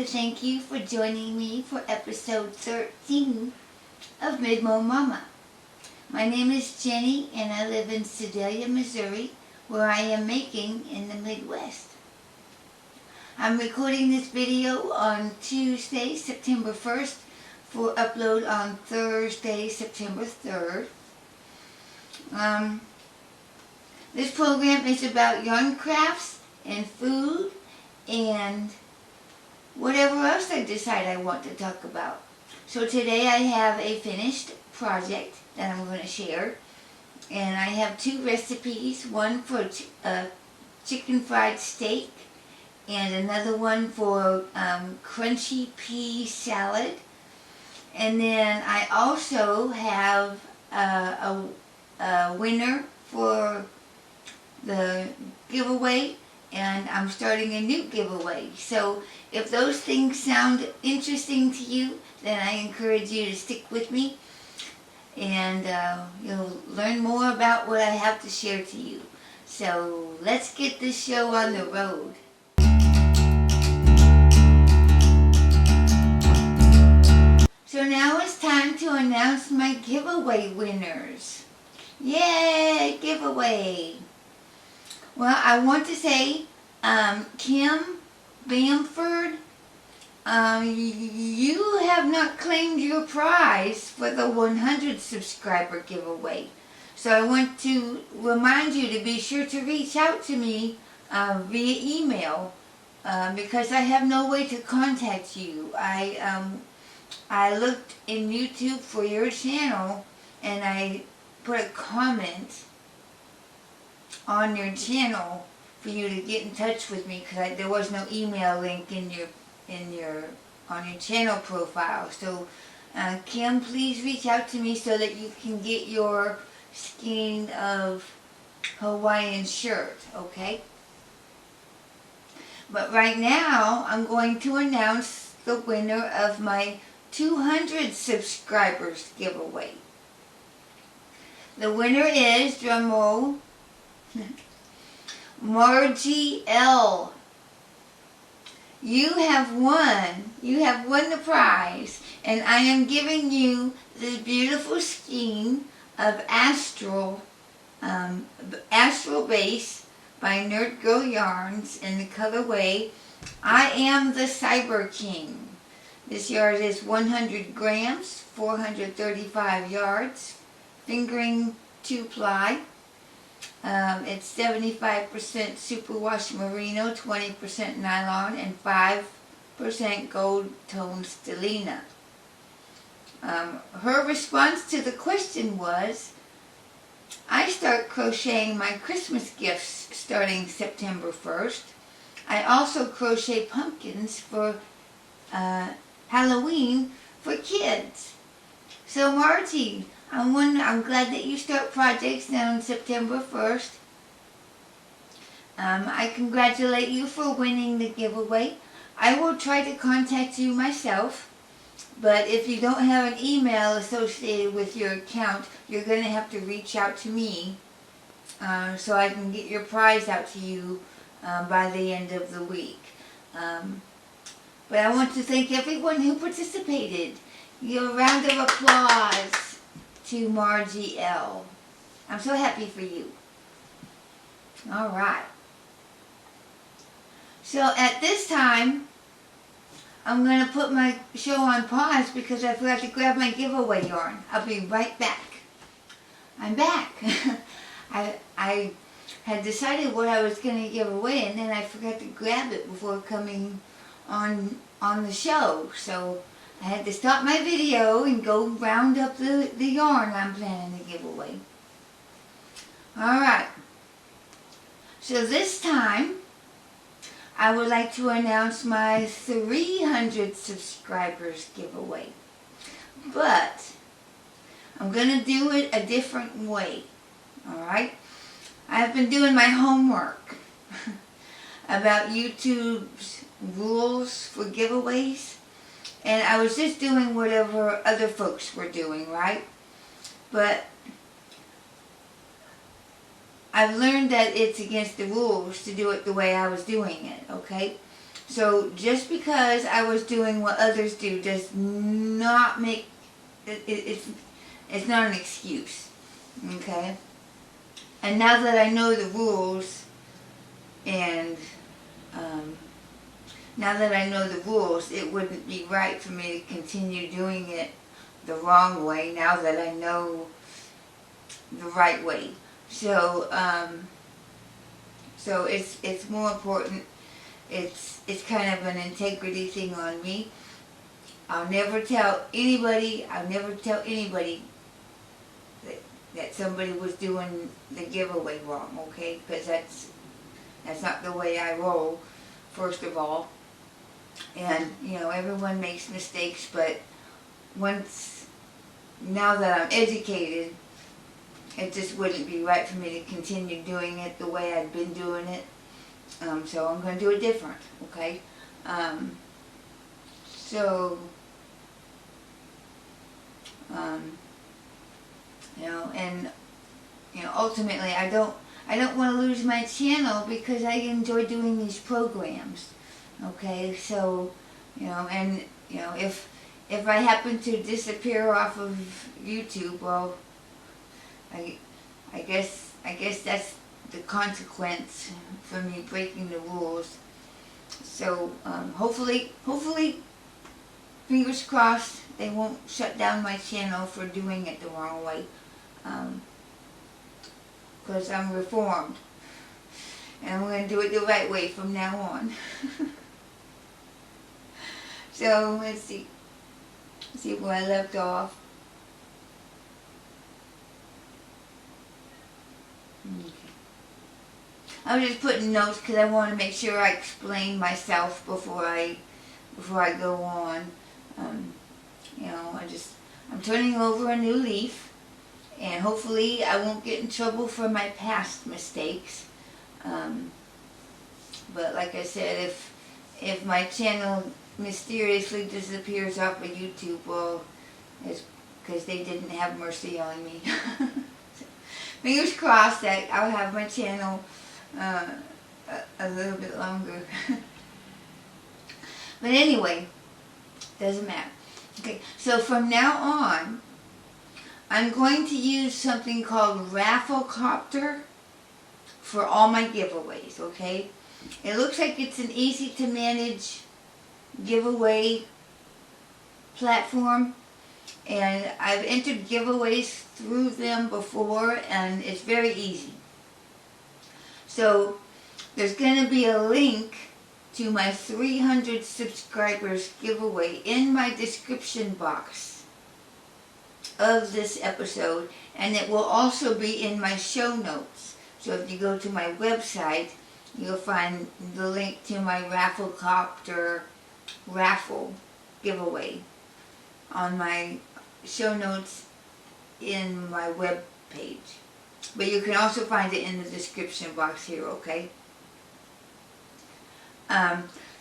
to thank you for joining me for episode 13 of MidMOMama. My name is Jenny and I live in Sedalia, Missouri, where I am making in the Midwest. I'm recording this video on Tuesday, September 1st for upload on Thursday, September 3rd. This program is about yarn crafts and food and whatever else I decide I want to talk about. So today I have a finished project that I'm going to share, and I have two recipes, one for chicken fried steak and another one for crunchy pea salad. And then I also have a winner for the giveaway, and I'm starting a new giveaway. So if those things sound interesting to you, then I encourage you to stick with me, and you'll learn more about what I have to share to you. So let's get this show on the road. So now it's time to announce my giveaway winners. Yay, giveaway! Well, I want to say, Kim Bamford, you have not claimed your prize for the 100 subscriber giveaway. So I want to remind you to be sure to reach out to me via email because I have no way to contact you. I looked in YouTube for your channel and I put a comment on your channel for you to get in touch with me because there was no email link on your channel profile. So Kim, please reach out to me so that you can get your skein of Hawaiian shirt, okay? But right now I'm going to announce the winner of my 200 subscribers giveaway. The winner is, drum roll, Margie L. You have won the prize, and I am giving you this beautiful skein of Astral Base by Nerd Girl Yarns in the colorway I Am the Cyber King. This yard is 100 grams, 435 yards, fingering 2-ply. It's 75% superwash merino, 20% nylon, and 5% gold tone stellina. Her response to the question was, I start crocheting my Christmas gifts starting September 1st. I also crochet pumpkins for Halloween for kids. So Margie, I'm glad that you start projects on September 1st. I congratulate you for winning the giveaway. I will try to contact you myself, but if you don't have an email associated with your account, you're going to have to reach out to me so I can get your prize out to you by the end of the week. But I want to thank everyone who participated. Give a round of applause to Margie L. I'm so happy for you. All right. So at this time, I'm going to put my show on pause because I forgot to grab my giveaway yarn. I'll be right back. I'm back. I had decided what I was going to give away, and then I forgot to grab it before coming on the show. So I had to stop my video and go round up the yarn I'm planning to give away. Alright. So this time, I would like to announce my 300 subscribers giveaway. But I'm going to do it a different way. Alright? I've been doing my homework about YouTube's rules for giveaways. And I was just doing whatever other folks were doing, right? But I've learned that it's against the rules to do it the way I was doing it, okay? So just because I was doing what others do does not make it's not an excuse, okay? And now that I know the rules, and now that I know the rules, it wouldn't be right for me to continue doing it the wrong way now that I know the right way. So so it's more important. It's kind of an integrity thing on me. I'll never tell anybody that somebody was doing the giveaway wrong, okay? Because that's not the way I roll, first of all. And, you know, everyone makes mistakes, but now that I'm educated, it just wouldn't be right for me to continue doing it the way I'd been doing it. So I'm going to do it different, okay? You know, and you know, ultimately, I don't want to lose my channel because I enjoy doing these programs, okay? So, you know, and you know, if I happen to disappear off of YouTube, well, I guess that's the consequence for me breaking the rules. So hopefully, fingers crossed, they won't shut down my channel for doing it the wrong way. Because I'm reformed, and I'm going to do it the right way from now on. So let's see where I left off. Okay. I was just putting notes because I want to make sure I explain myself before I go on. You know, I'm turning over a new leaf, and hopefully I won't get in trouble for my past mistakes. But like I said, if my channel mysteriously disappears off of YouTube, well, it's because they didn't have mercy on me. So, fingers crossed that I'll have my channel a little bit longer. But anyway, doesn't matter. Okay, so from now on, I'm going to use something called Rafflecopter for all my giveaways, okay? It looks like it's an easy to manage giveaway platform, and I've entered giveaways through them before, and it's very easy. So there's going to be a link to my 300 subscribers giveaway in my description box of this episode, and it will also be in my show notes. So if you go to my website, you'll find the link to my Rafflecopter raffle giveaway on my show notes in my web page. But you can also find it in the description box here, okay?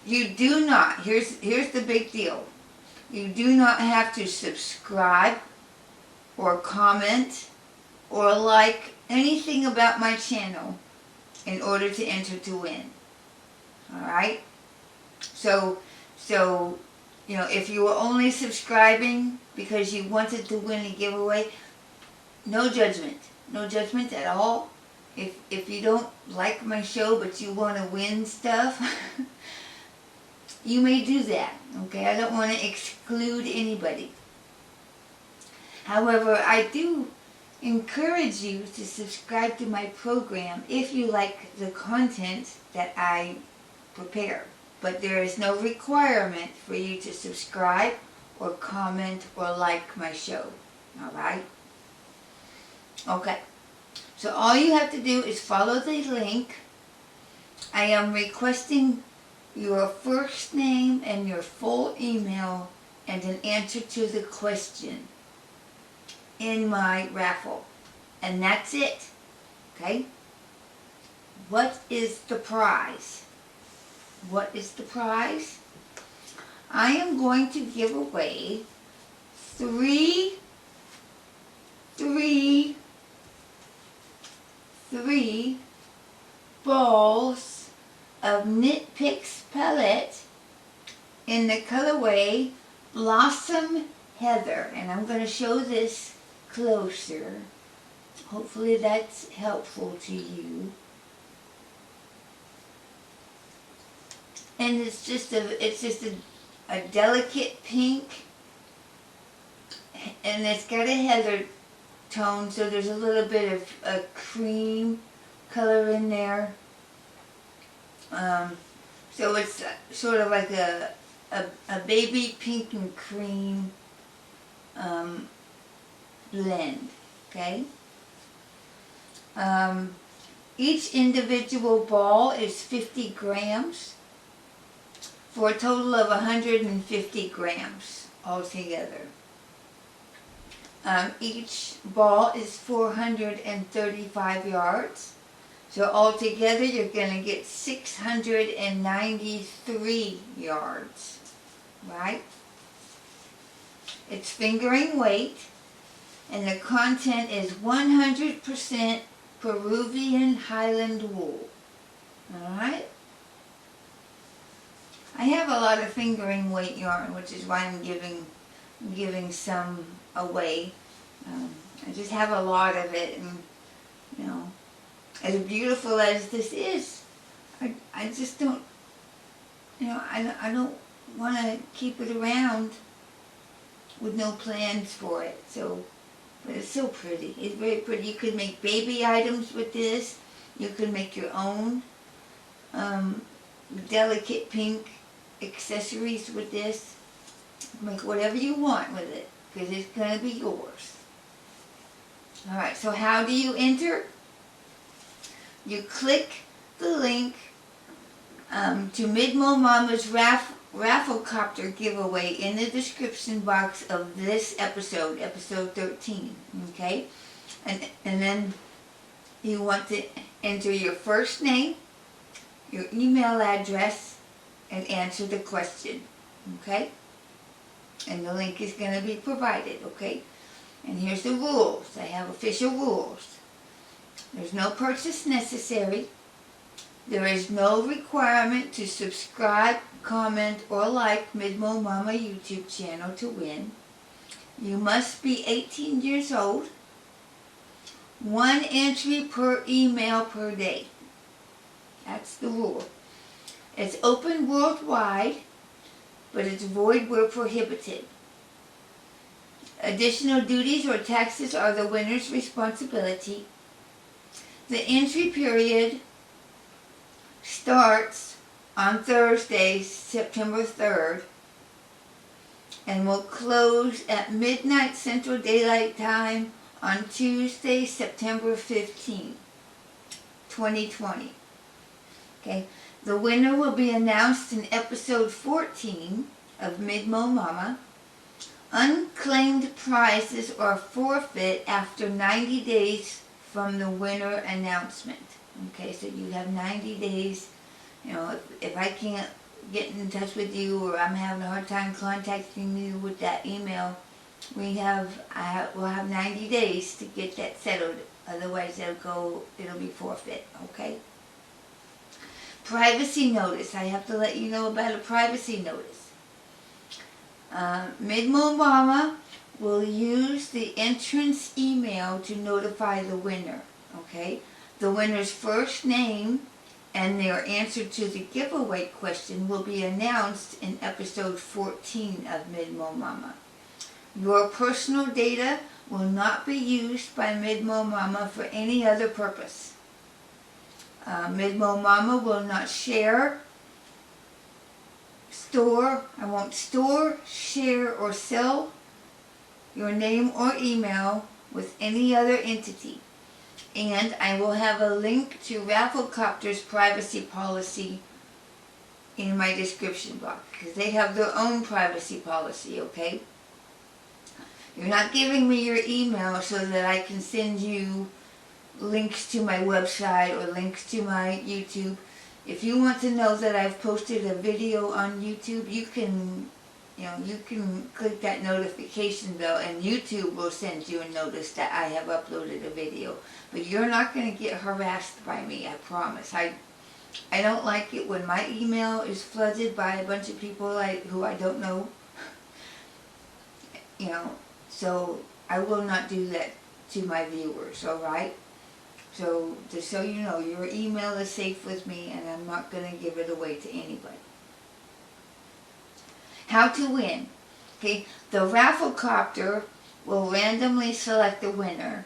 You do not, here's the big deal. You do not have to subscribe or comment or like anything about my channel in order to enter to win. Alright? So, you know, if you were only subscribing because you wanted to win a giveaway, no judgment. No judgment at all. If you don't like my show but you want to win stuff, you may do that, okay? I don't want to exclude anybody. However, I do encourage you to subscribe to my program if you like the content that I prepare. But there is no requirement for you to subscribe or comment or like my show, alright? Okay. So all you have to do is follow the link. I am requesting your first name and your full email and an answer to the question in my raffle. And that's it. Okay? What is the prize? What is the prize? I am going to give away three balls of Knit Picks palette in the colorway Blossom Heather. And I'm going to show this closer. Hopefully that's helpful to you. And it's just a delicate pink, and it's got a heather tone, so there's a little bit of a cream color in there. So it's sort of like a baby pink and cream blend, okay? Each individual ball is 50 grams for a total of 150 grams altogether. Each ball is 435 yards. So altogether you're going to get 693 yards, right? It's fingering weight, and the content is 100% Peruvian Highland Wool. Alright? I have a lot of fingering weight yarn, which is why I'm giving some away. I just have a lot of it, and you know, as beautiful as this is, I just don't, you know, I don't want to keep it around with no plans for it. So, but it's so pretty. It's very pretty. You could make baby items with this. You could make your own delicate pink accessories with this. Make whatever you want with it, because it's going to be yours. Alright, so how do you enter? You click the link to MidMOMama's Rafflecopter giveaway in the description box of this episode, episode 13, okay? And then you want to enter your first name, your email address, and answer the question, okay? And the link is going to be provided, okay? And here's the rules. I have official rules. There's no purchase necessary. There is no requirement to subscribe, comment, or like MidMOMama YouTube channel to win. You must be 18 years old. 1 entry per email per day. That's the rule. It's open worldwide, but it's void where prohibited. Additional duties or taxes are the winner's responsibility. The entry period starts on Thursday, September 3rd, and will close at midnight Central Daylight Time on Tuesday, September 15, 2020. Okay, the winner will be announced in episode 14 of MidMOMama. Unclaimed prizes are forfeit after 90 days from the winner announcement. Okay, so you have 90 days. You know, if I can't get in touch with you, or I'm having a hard time contacting you with that email, we'll have 90 days to get that settled. Otherwise, it'll be forfeit. Okay. Privacy notice. I have to let you know about a privacy notice. MidMOMama will use the entrance email to notify the winner, okay? The winner's first name and their answer to the giveaway question will be announced in episode 14 of MidMOMama. Your personal data will not be used by MidMOMama for any other purpose. MidMOMama will not share, I won't store, share, or sell your name or email with any other entity. And I will have a link to Rafflecopter's privacy policy in my description box, because they have their own privacy policy, okay? You're not giving me your email so that I can send you links to my website or links to my YouTube. If you want to know that I've posted a video on YouTube, you can click that notification bell, and YouTube will send you a notice that I have uploaded a video. But you're not going to get harassed by me, I promise. I don't like it when my email is flooded by a bunch of people who I don't know. You know, so I will not do that to my viewers, alright? So, just so you know, your email is safe with me and I'm not going to give it away to anybody. How to win. Okay, the Rafflecopter will randomly select a winner.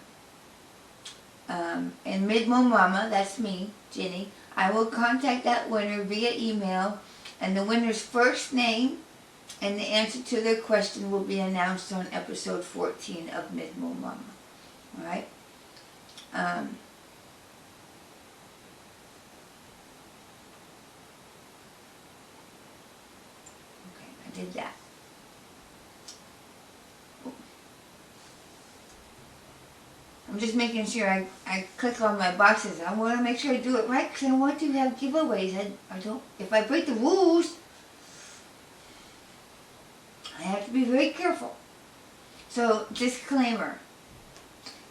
And MidMOMama, that's me, Jenny, I will contact that winner via email, and the winner's first name and the answer to their question will be announced on episode 14 of MidMOMama. Alright? Okay, I did that. I'm just making sure I click on my boxes. I want to make sure I do it right because I want to have giveaways. I don't, if I break the rules, I have to be very careful. So, disclaimer.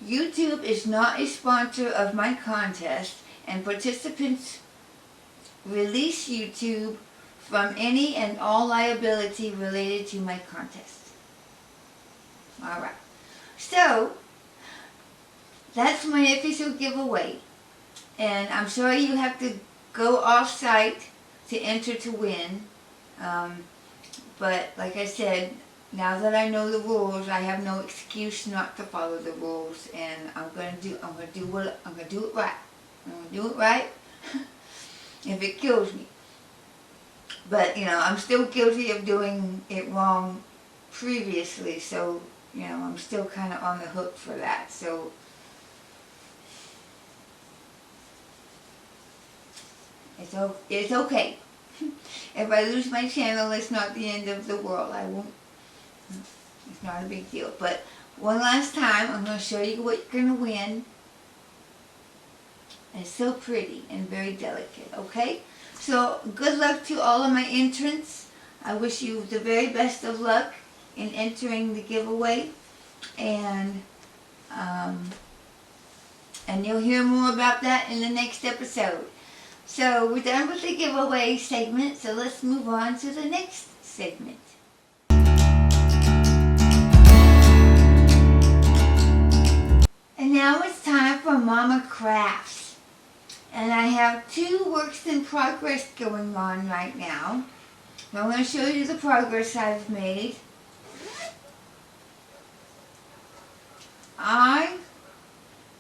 YouTube is not a sponsor of my contest, and participants release YouTube from any and all liability related to my contest. Alright. So, that's my official giveaway. And I'm sorry you have to go off-site to enter to win. But like I said, now that I know the rules, I have no excuse not to follow the rules, and I'm gonna do it right. I'm gonna do it right if it kills me. But you know, I'm still guilty of doing it wrong previously, so you know, I'm still kind of on the hook for that. So it's okay. If I lose my channel, it's not the end of the world. I won't. It's not a big deal. But one last time, I'm going to show you what you're going to win. And it's so pretty and very delicate, okay? So, good luck to all of my entrants. I wish you the very best of luck in entering the giveaway. And you'll hear more about that in the next episode. So, we're done with the giveaway segment, so let's move on to the next segment. And now it's time for Mama Crafts. And I have 2 works in progress going on right now. I'm going to show you the progress I've made. I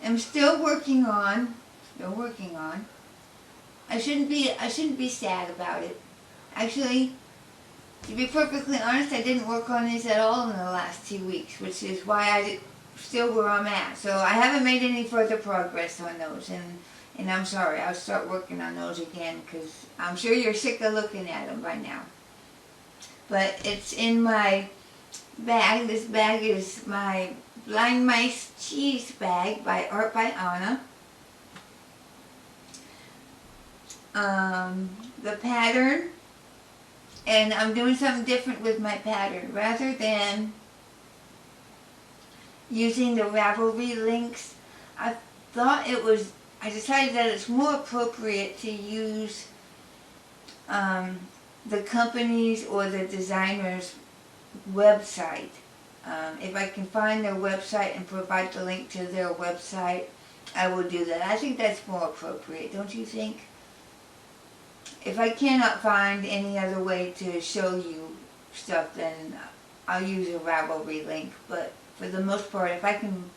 am still working on. I shouldn't be sad about it. Actually, to be perfectly honest, I didn't work on these at all in the last 2 weeks, which is why I still where I'm at. So I haven't made any further progress on those, and I'm sorry. I'll start working on those again because I'm sure you're sick of looking at them by now. But it's in my bag. This bag is my Blind Mice Cheese bag by Art by Anna. The pattern, and I'm doing something different with my pattern. Rather than using the Ravelry links, I decided that it's more appropriate to use the company's or the designer's website. If I can find their website and provide the link to their website, I will do that. I think that's more appropriate, don't you think? If I cannot find any other way to show you stuff, then I'll use a Ravelry link. But for the most part, if I can,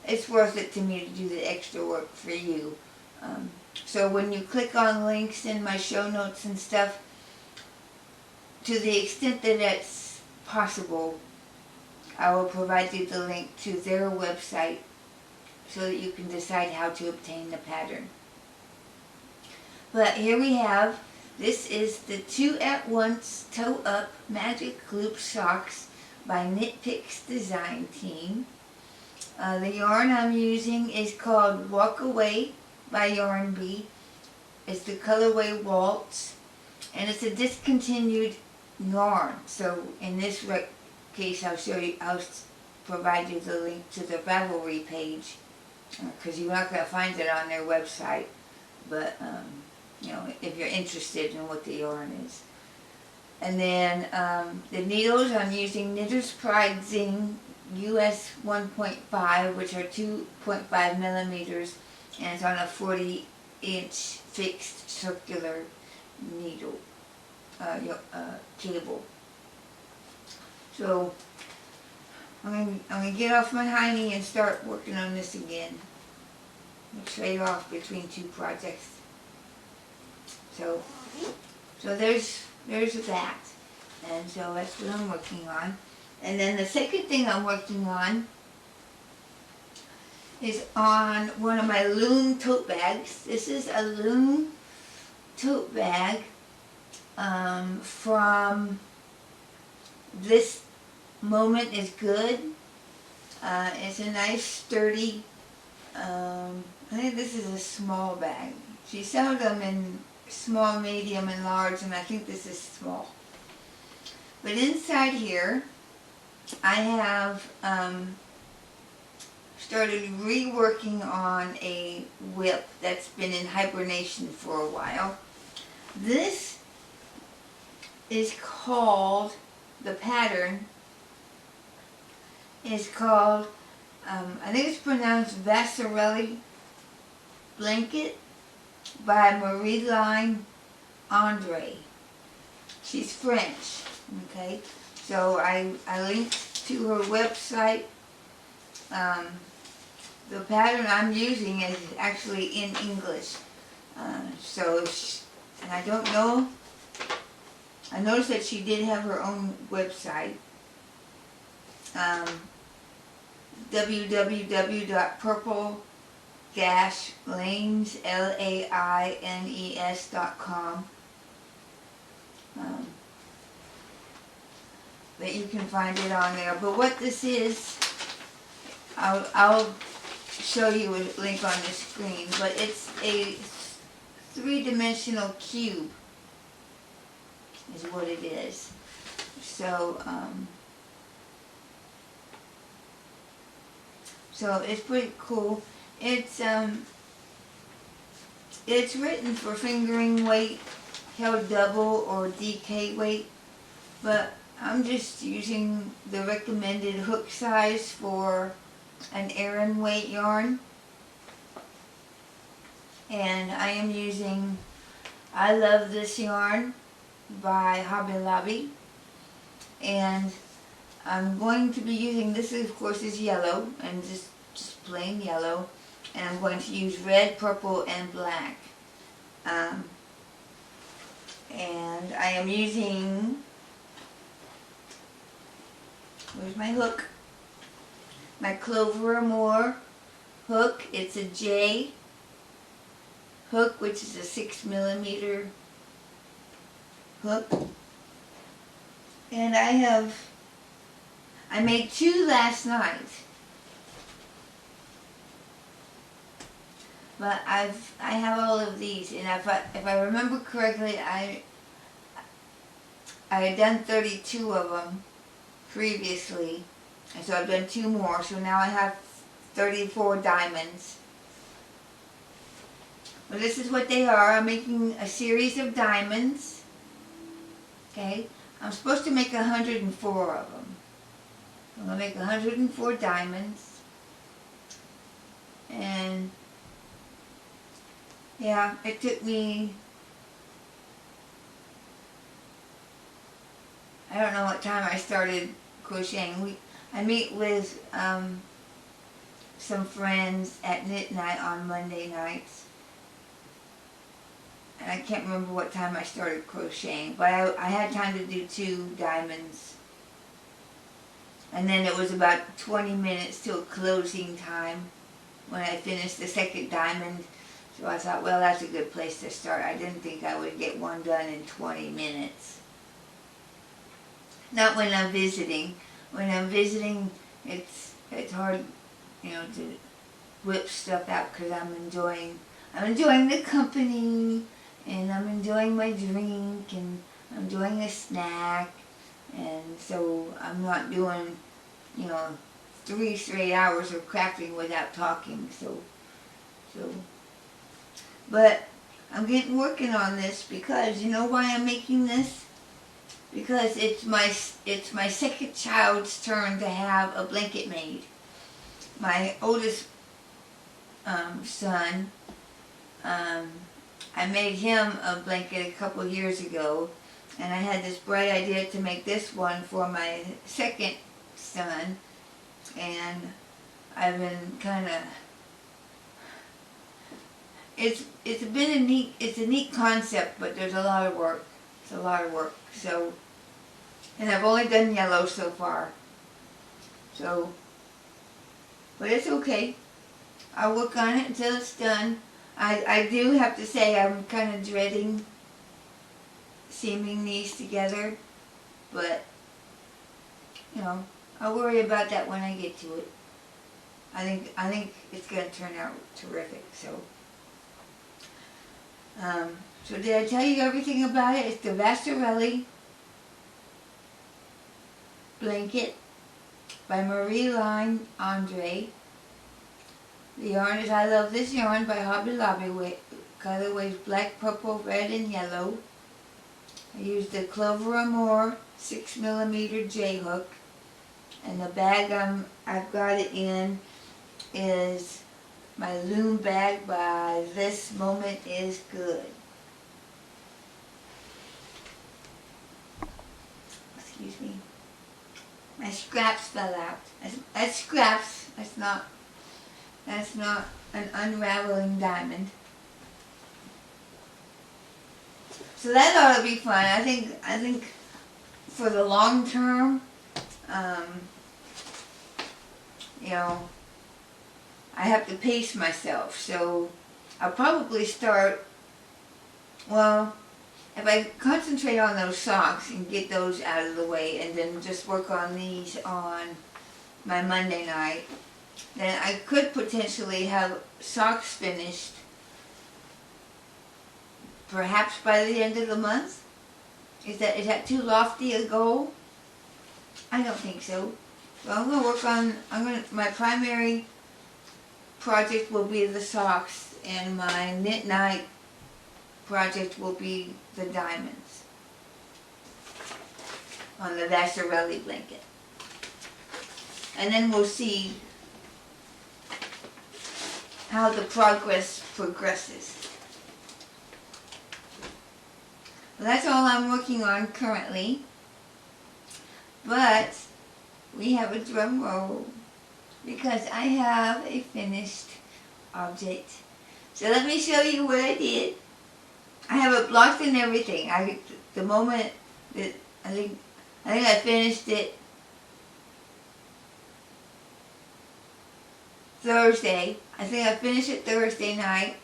it's worth it to me to do the extra work for you. So when you click on links in my show notes and stuff, to the extent that that's possible, I will provide you the link to their website so that you can decide how to obtain the pattern. But here we have, this is the 2-at-once toe-up magic loop socks by Stitched.Zone team. The yarn I'm using is called Walk Away by Yarn Bee. It's the colorway Waltz, and it's a discontinued yarn. So in this case, I'll provide you the link to the Ravelry page because you're not going to find it on their website. But if you're interested in what the yarn is. And then the needles, I'm using Knitter's Pride Zing US 1.5, which are 2.5 millimeters, and it's on a 40-inch fixed circular needle cable. So I'm going to get off my hiney and start working on this again. I'll trade off between two projects. So there's that, and so that's what I'm working on. And then the second thing I'm working on is on one of my loom tote bags. This is a loom tote bag from This Moment Is Good. It's a nice sturdy, I think this is a small bag. She sells them in small, medium, and large, and I think this is small. But inside here, I have started reworking on a whip that's been in hibernation for a while. This is called, the pattern is called, I think it's pronounced Vasarely Blanket by Marie-Line Andre. She's French, okay? So I linked to her website. The pattern I'm using is actually in English. And I don't know, I noticed that she did have her own website. www.purple-lanes.com. But you can find it on there. But what this is, I'll show you a link on the screen. But it's a three-dimensional cube, is what it is. So it's pretty cool. It's written for fingering weight, held double, or DK weight, but I'm just using the recommended hook size for an Aran weight yarn. And I am using I Love This Yarn by Hobby Lobby. And I'm going to be using, this of course is yellow, and just plain yellow. And I'm going to use red, purple, and black. And I am using, where's my hook? My Clover Moore hook. It's a J hook, which is a 6mm hook. And I made two last night. But I have all of these, and if I remember correctly, I had done 32 of them previously, and so I've done two more, so now I have 34 diamonds. Well, this is what they are. I'm making a series of diamonds. Okay, I'm supposed to make 104 of them. I'm going to make 104 diamonds. And yeah, it took me, I don't know what time I started crocheting. I meet with some friends at knit night on Monday nights. And I can't remember what time I started crocheting, but I had time to do 2 diamonds. And then it was about 20 minutes till closing time when I finished the second diamond. So I thought, well, that's a good place to start. I didn't think I would get one done in 20 minutes. Not when I'm visiting. When I'm visiting, it's hard, to whip stuff out because I'm enjoying the company, and I'm enjoying my drink, and I'm enjoying a snack, and so I'm not doing, 3 straight hours of crafting without talking. But I'm getting working on this because you know why I'm making this? Because it's my second child's turn to have a blanket made. My oldest son, I made him a blanket a couple years ago, and I had this bright idea to make this one for my second son, and I've been kind of, it's a neat concept, but there's a lot of work. It's a lot of work. So, and I've only done yellow so far. So, but it's okay. I'll work on it until it's done. I do have to say I'm kind of dreading seaming these together, but you know, I'll worry about that when I get to it. I think it's going to turn out terrific. So did I tell you everything about it? It's the Ravelry blanket by Marie-Line Andre. The yarn is I Love This Yarn by Hobby Lobby. Colorways black, purple, red, and yellow. I used the Clover Amour 6mm J hook, and the bag I've got it in is my loom bag by This Moment Is Good. Excuse me. My scraps fell out. That's scraps. That's not an unraveling diamond. So that ought to be fun. I think for the long term, you know, I have to pace myself. So I'll probably start, well, if I concentrate on those socks and get those out of the way and then just work on these on my Monday night, then I could potentially have socks finished perhaps by the end of the month. Is that too lofty a goal? I don't think so. Well, I'm going to work on, my primary project will be the socks, and my knit night project will be the diamonds on the Ravelry blanket. And then we'll see how the progresses. Well, that's all I'm working on currently. But we have a drum roll because I have a finished object. So let me show you what I did. I have it blocked and everything. The moment that I think I finished it Thursday. I think I finished it Thursday night.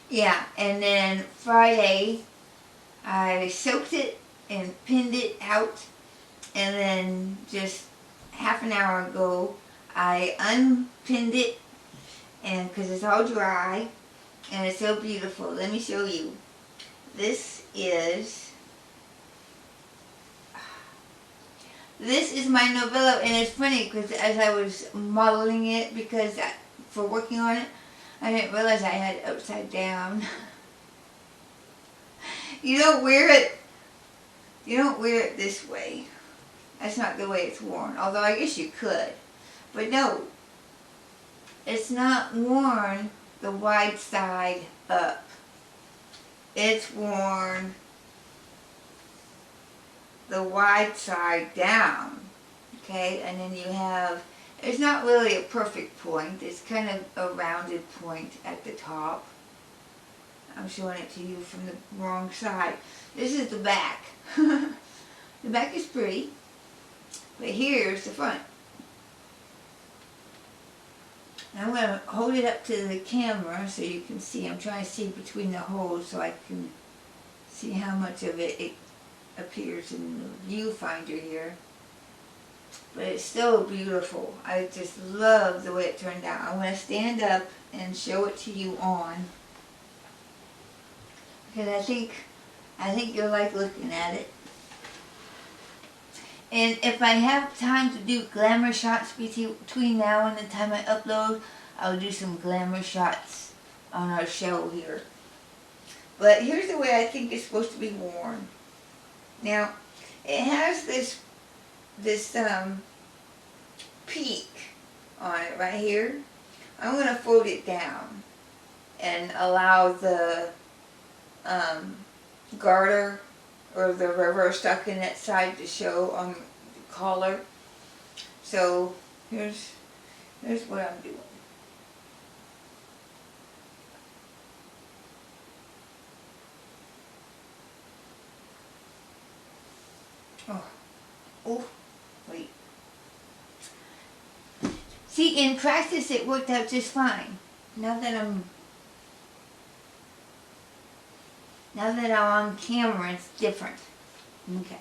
Yeah, and then Friday I soaked it and pinned it out, and then just half an hour ago I unpinned it, and because it's all dry and it's so beautiful. Let me show you. This is my Novello, and it's funny because as I was modeling it, for working on it, I didn't realize I had it upside down. You don't wear it this way. That's not the way it's worn, although I guess you could. But no, it's not worn the wide side up. It's worn the wide side down, okay? And then you have, it's not really a perfect point. It's kind of a rounded point at the top. I'm showing it to you from the wrong side. This is the back. The back is pretty, but here's the front. Now I'm going to hold it up to the camera so you can see. I'm trying to see between the holes so I can see how much of it appears in the viewfinder here. But it's so beautiful. I just love the way it turned out. I'm going to stand up and show it to you on, because I think you'll like looking at it. And if I have time to do glamour shots between now and the time I upload, I'll do some glamour shots on our show here. But here's the way I think it's supposed to be worn. Now, it has this peak on it right here. I'm going to fold it down and allow the garter or the reverse stockinette side to show on the collar. So here's what I'm doing. Oh, wait. See, in practice it worked out just fine. Now that I'm on camera, it's different. Okay.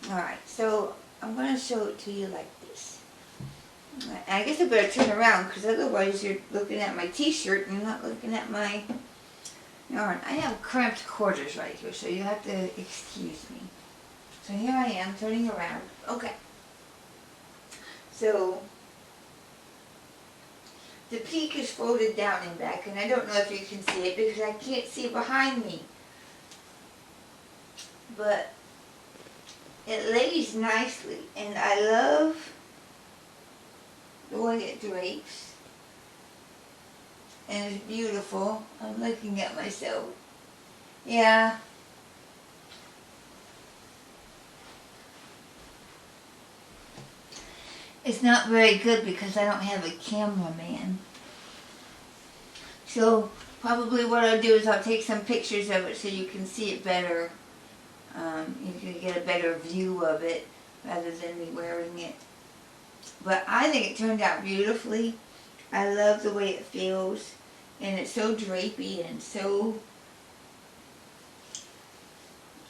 Alright, so I'm going to show it to you like this. I guess I better turn around because otherwise you're looking at my t-shirt and not looking at my yarn. I have cramped quarters right here, so you have to excuse me. So here I am turning around. Okay. So the peak is folded down and back, and I don't know if you can see it because I can't see behind me. But it lays nicely, and I love the way it drapes. And it's beautiful. I'm looking at myself. Yeah. It's not very good because I don't have a cameraman. So probably what I'll do is I'll take some pictures of it so you can see it better. You can get a better view of it rather than me wearing it. But I think it turned out beautifully. I love the way it feels. And it's so drapey and so...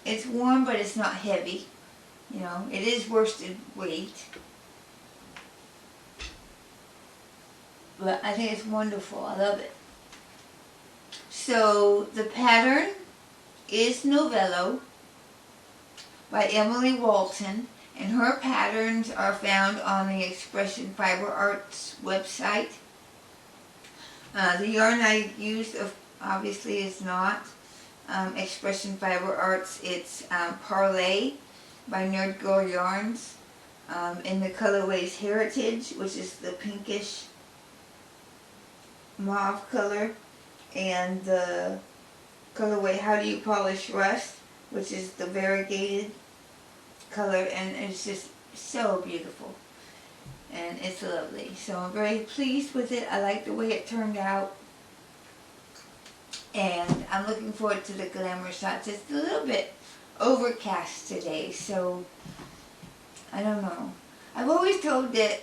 It's warm, but it's not heavy. You know, it is worsted weight. But I think it's wonderful. I love it. So the pattern is Novello by Emily Walton, and her patterns are found on the Expression Fiber Arts website. The yarn I used obviously is not Expression Fiber Arts. It's Parlay by Nerd Girl Yarns in the colorways Heritage, which is the pinkish mauve color, and the colorway How Do You Polish Rust, which is the variegated color, and it's just so beautiful and it's lovely. So I'm very pleased with it. I like the way it turned out, and I'm looking forward to the glamour shots. It's a little bit overcast today, so I don't know. I've always told that,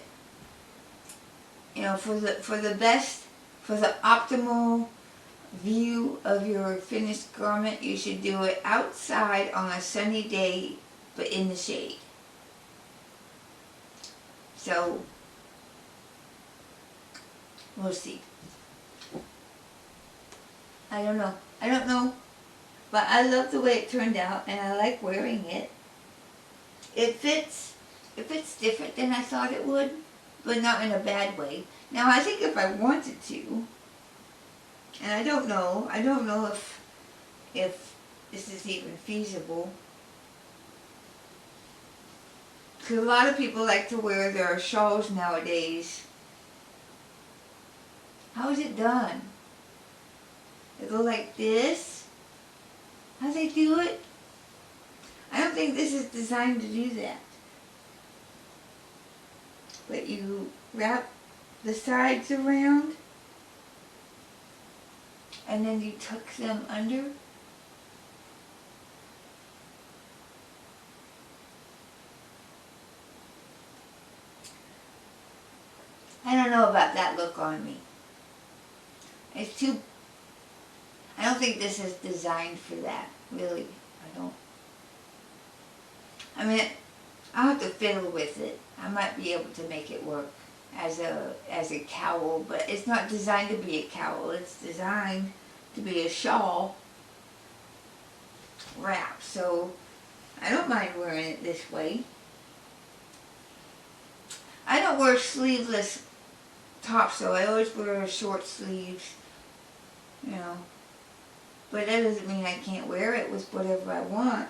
you know, for the optimal view of your finished garment, you should do it outside on a sunny day, but in the shade. So, we'll see. I don't know. But I love the way it turned out, and I like wearing it. It fits different than I thought it would, but not in a bad way. Now, I think if I wanted to, and I don't know if this is even feasible, because a lot of people like to wear their shawls nowadays. How is it done? They go like this? How do they do it? I don't think this is designed to do that. But you wrap the sides around, and then you tuck them under. I don't know about that look on me. It's too... I don't think this is designed for that, really. I don't. I mean, I'll have to fiddle with it. I might be able to make it work as a cowl, but it's not designed to be a cowl. It's designed to be a shawl wrap. So I don't mind wearing it this way. I don't wear sleeveless tops though. I always wear short sleeves, you know. But that doesn't mean I can't wear it with whatever I want.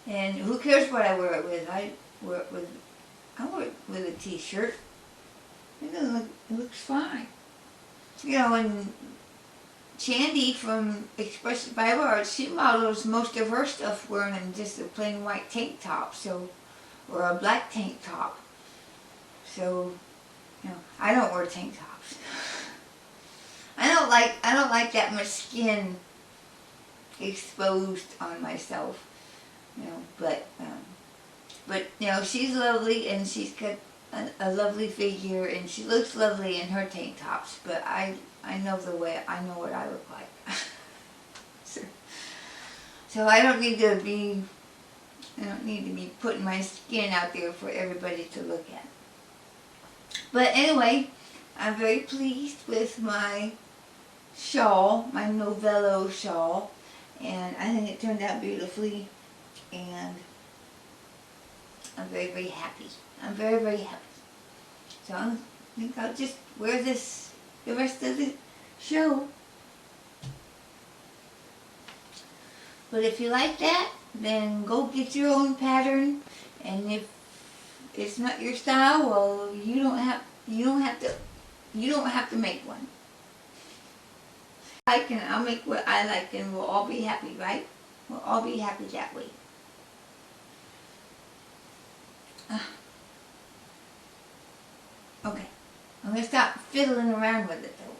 And who cares what I wear it with? I wear it with a t-shirt. It looks fine. You know, and Chandy from Expressive Bible Arts, she models most of her stuff wearing just a plain white tank top, so, or a black tank top. So, you know, I don't wear tank tops. I don't like that much skin exposed on myself, you know. But you know, she's lovely and she's got a lovely figure and she looks lovely in her tank tops. But I know I know what I look like. So I don't need to be putting my skin out there for everybody to look at. But anyway, I'm very pleased with my shawl, my Novello shawl, and I think it turned out beautifully, and I'm very, very happy. I'm very, very happy. So I think I'll just wear this the rest of the show. But if you like that, then go get your own pattern, and if it's not your style, well, you don't have to make one. I'll make what I like, and we'll all be happy, right? We'll all be happy that way. Okay, I'm gonna stop fiddling around with it though,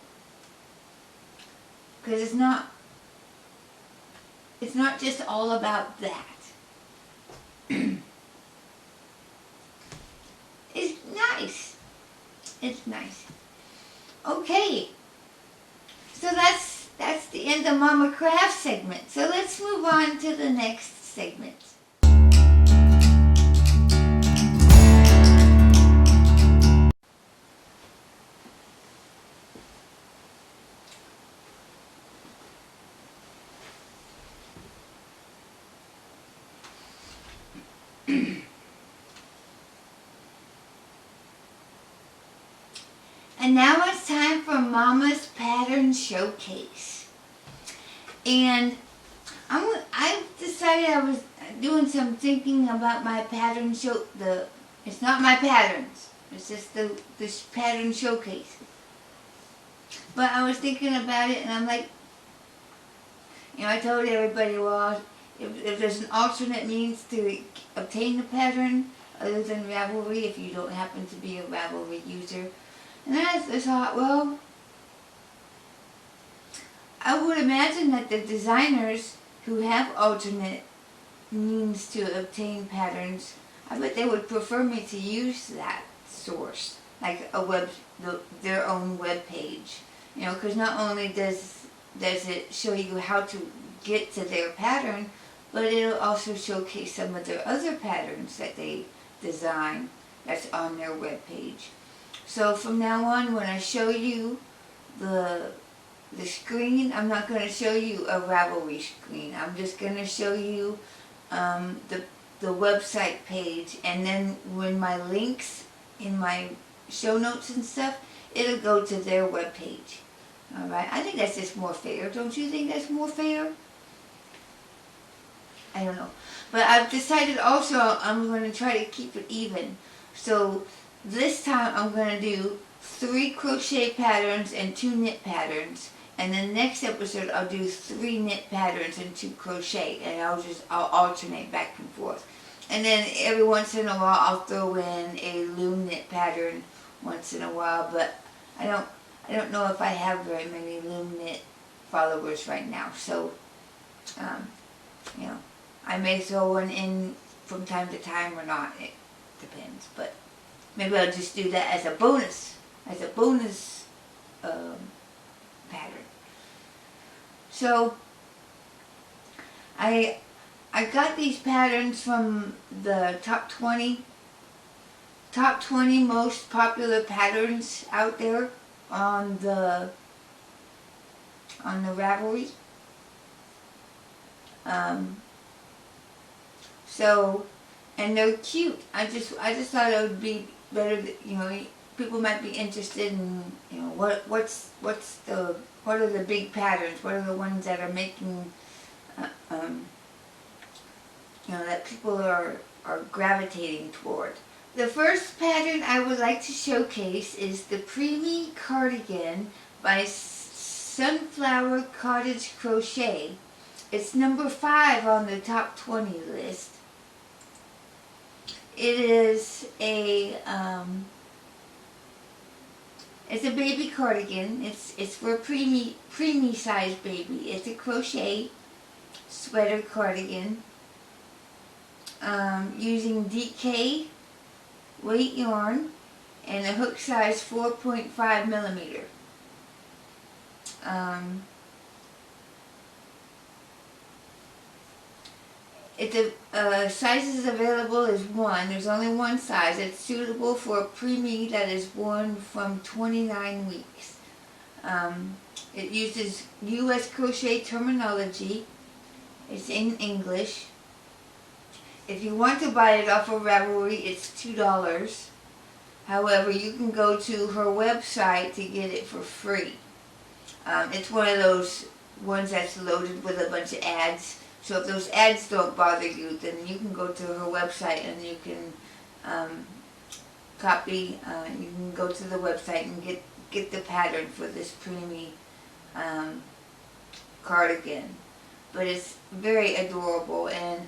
because it's not just all about that. It's nice. It's nice. Okay. So that's the end of Mama Craft segment. So let's move on to the next segment. And now it's time for Mama's Pattern Showcase. And I decided I was doing some thinking about my pattern it's not my patterns, it's just this pattern showcase. But I was thinking about it, and I'm like, you know, I told everybody, well, if there's an alternate means to obtain the pattern other than Ravelry, if you don't happen to be a Ravelry user. And then I thought, well, I would imagine that the designers who have alternate means to obtain patterns, I bet they would prefer me to use that source, like their own web page. You know, because not only does it show you how to get to their pattern, but it'll also showcase some of their other patterns that they design that's on their web page. So from now on, when I show you the screen, I'm not going to show you a Ravelry screen. I'm just going to show you the website page, and then when my links in my show notes and stuff, it'll go to their web page. Alright, I think that's just more fair. Don't you think that's more fair? I don't know. But I've decided also I'm going to try to keep it even. So this time I'm going to do 3 crochet patterns and 2 knit patterns, and then next episode I'll do 3 knit patterns and 2 crochet, and I'll alternate back and forth. And then every once in a while I'll throw in a loom knit pattern once in a while, but I don't know if I have very many loom knit followers right now, so you know, I may throw one in from time to time or not. It depends, but maybe I'll just do that as a bonus pattern. So I got these patterns from the top 20 most popular patterns out there on the Ravelry. So, and they're cute. I just thought it would be better that, people might be interested in, what are the big patterns? What are the ones that are making, that people are gravitating toward. The first pattern I would like to showcase is the Preemie Cardigan by Sunflower Cottage Crochet. It's number 5 on the top 20 list. It is it's a baby cardigan. It's for a preemie sized baby. It's a crochet sweater cardigan using DK weight yarn and a hook size 4.5 millimeter. Sizes available is 1. There's only one size. It's suitable for a preemie that is born from 29 weeks. It uses U.S. crochet terminology. It's in English. If you want to buy it off of Ravelry, it's $2. However, you can go to her website to get it for free. It's one of those ones that's loaded with a bunch of ads. So if those ads don't bother you, then you can go to her website and you can you can go to the website and get the pattern for this preemie cardigan. But it's very adorable, and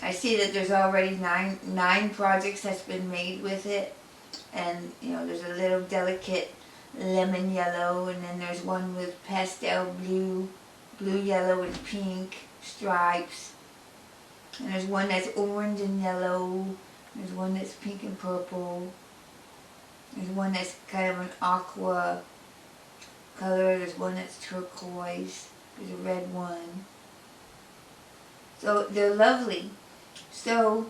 I see that there's already nine projects that's been made with it. And there's a little delicate lemon yellow, and then there's one with pastel blue, yellow, and pink stripes. And there's one that's orange and yellow. There's one that's pink and purple. There's one that's kind of an aqua color. There's one that's turquoise. There's a red one. So they're lovely. So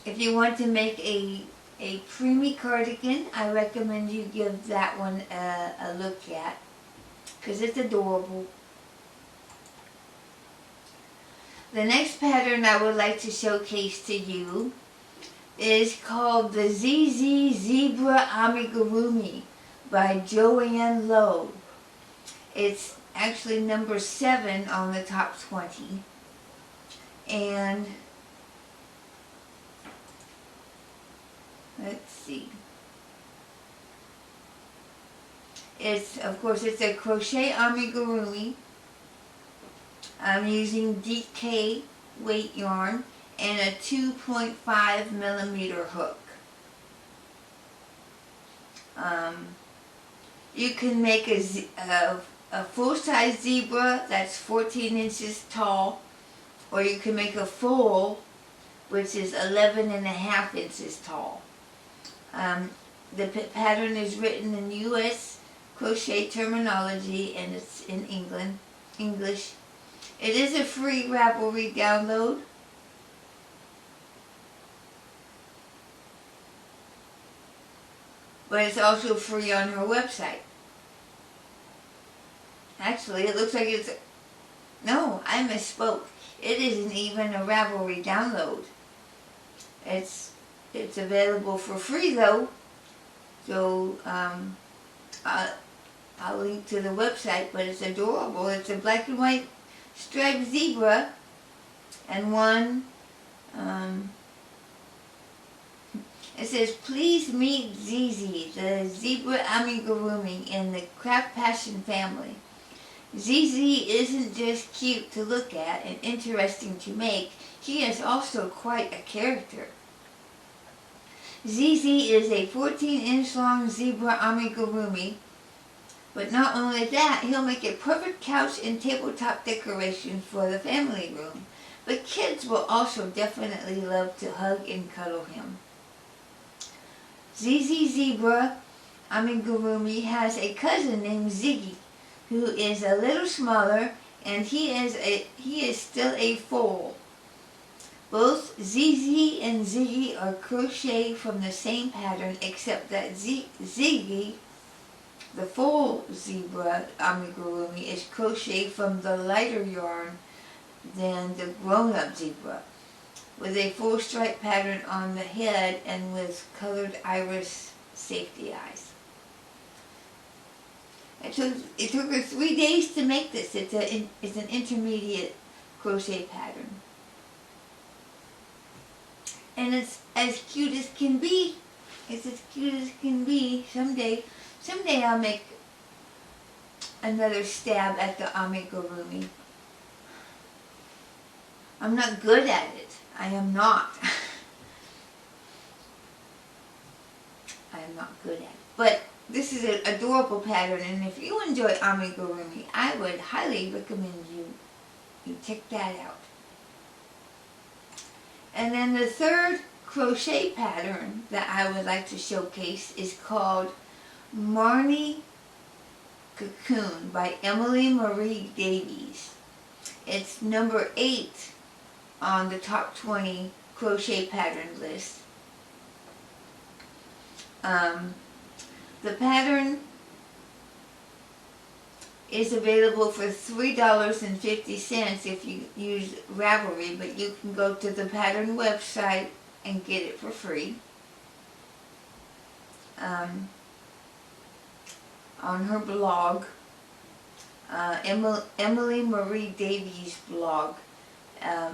if you want to make a preemie cardigan, I recommend you give that one a look at, because it's adorable. The next pattern I would like to showcase to you is called the ZZ Zebra Amigurumi by Joanne Lowe. It's actually number 7 on the top 20. And let's see. It's a crochet amigurumi. I'm using DK weight yarn and a 2.5 millimeter hook. You can make a full-size zebra that's 14 inches tall, or you can make a full, which is 11.5 inches tall. The pattern is written in U.S. crochet terminology, and it's in English. It is a free Ravelry download. But it's also free on her website. Actually, it looks like no, I misspoke. It isn't even a Ravelry download. It's available for free though. So I'll link to the website, but it's adorable. It's a black and white striped zebra, and one it says, "Please meet ZZ, the zebra amigurumi in the Craft Passion family. ZZ isn't just cute to look at and interesting to make, he is also quite a character. ZZ is a 14-inch long zebra amigurumi, but not only that, he'll make a perfect couch and tabletop decoration for the family room. But kids will also definitely love to hug and cuddle him. ZZ Zebra Amigurumi has a cousin named Ziggy, who is a little smaller, and he is still a foal. Both ZZ and Ziggy are crocheted from the same pattern, except that Ziggy, the foal zebra amigurumi, is crocheted from the lighter yarn than the grown-up zebra. with a full stripe pattern on the head and with colored iris safety eyes. It took her 3 days to make this. It's an intermediate crochet pattern. And it's as cute as can be. It's as cute as can be. Someday I'll make another stab at the amigurumi. I'm not good at it. I am not. I am not good at it. But this is an adorable pattern, and if you enjoy amigurumi, I would highly recommend you check that out. And then the third crochet pattern that I would like to showcase is called Marnie Cocoon by Emily Marie Davies. It's number 8 on the top 20 crochet pattern list. The pattern is available for $3.50 if you use Ravelry, but you can go to the pattern website and get it for free. On her blog, Emily Marie Davies' blog.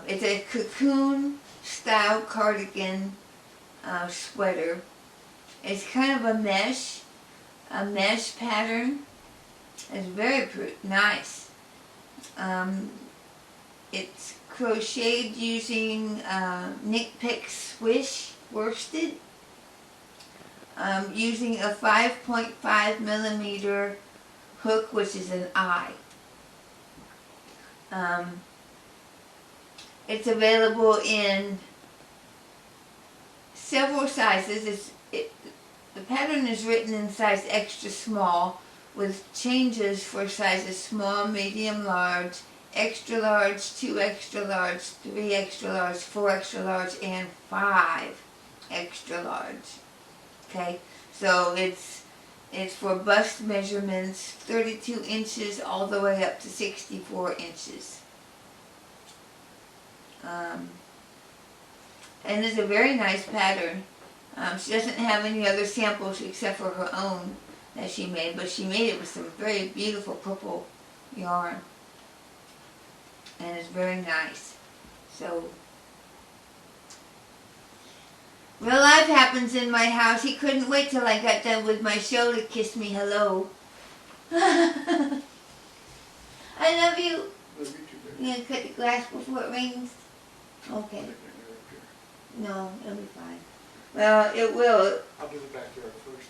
It's a cocoon style cardigan sweater. It's kind of a mesh pattern. It's very nice. It's crocheted using Knit Pick Swish worsted, using a 5.5 millimeter hook, which is an eye. It's available in several sizes. The pattern is written in size extra small, with changes for sizes small, medium, large, extra large, 2 extra large, 3 extra large, 4 extra large, and 5 extra large. Okay, so it's for bust measurements, 32 inches all the way up to 64 inches. And it's a very nice pattern. She doesn't have any other samples except for her own that she made, but she made it with some very beautiful purple yarn, and it's very nice. So, real life happens in my house. He couldn't wait till I got done with my show to kiss me hello. I love you. Love you too, baby. You gonna cut the glass before it rains? Okay. No, it'll be fine. Well, it will. I'll do the backyard first.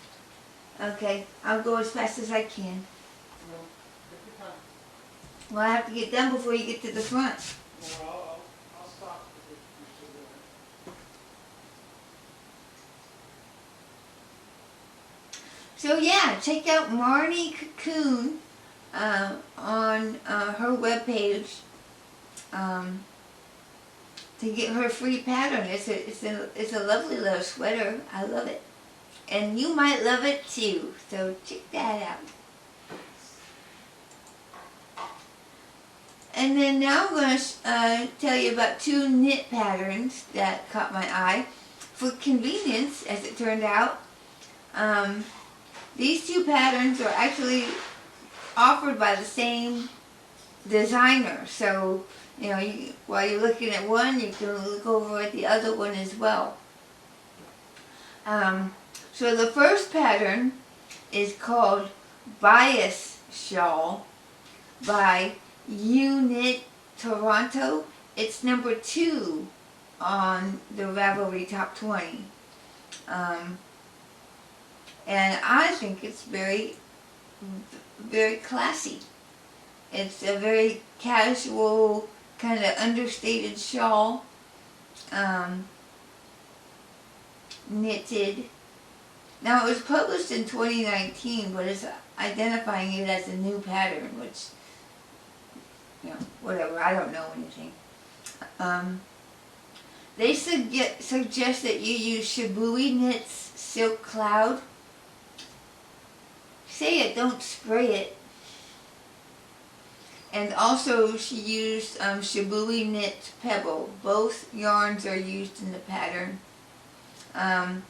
Okay, I'll go as fast as I can. No, take your time. Well, I have to get done before you get to the front. No, I'll stop if you're still doing it. So yeah, check out Marnie Cocoon on her webpage to get her free pattern. It's a lovely little sweater. I love it, and you might love it too. So check that out. And then now I'm going to tell you about 2 knit patterns that caught my eye. For convenience, as it turned out, these 2 patterns are actually offered by the same designer. So, you know, while you're looking at one, you can look over at the other one as well. So the first pattern is called Bias Shawl by Knit Toronto. It's number 2 on the Ravelry Top 20. And I think it's very, very classy. It's a very casual, kind of understated shawl, knitted. Now it was published in 2019, but it's identifying it as a new pattern, which, you know, whatever, I don't know anything. They suggest that you use Shibui Knits Silk Cloud. Say it, don't spray it. And also she used Shibui Knit Pebble. Both yarns are used in the pattern. The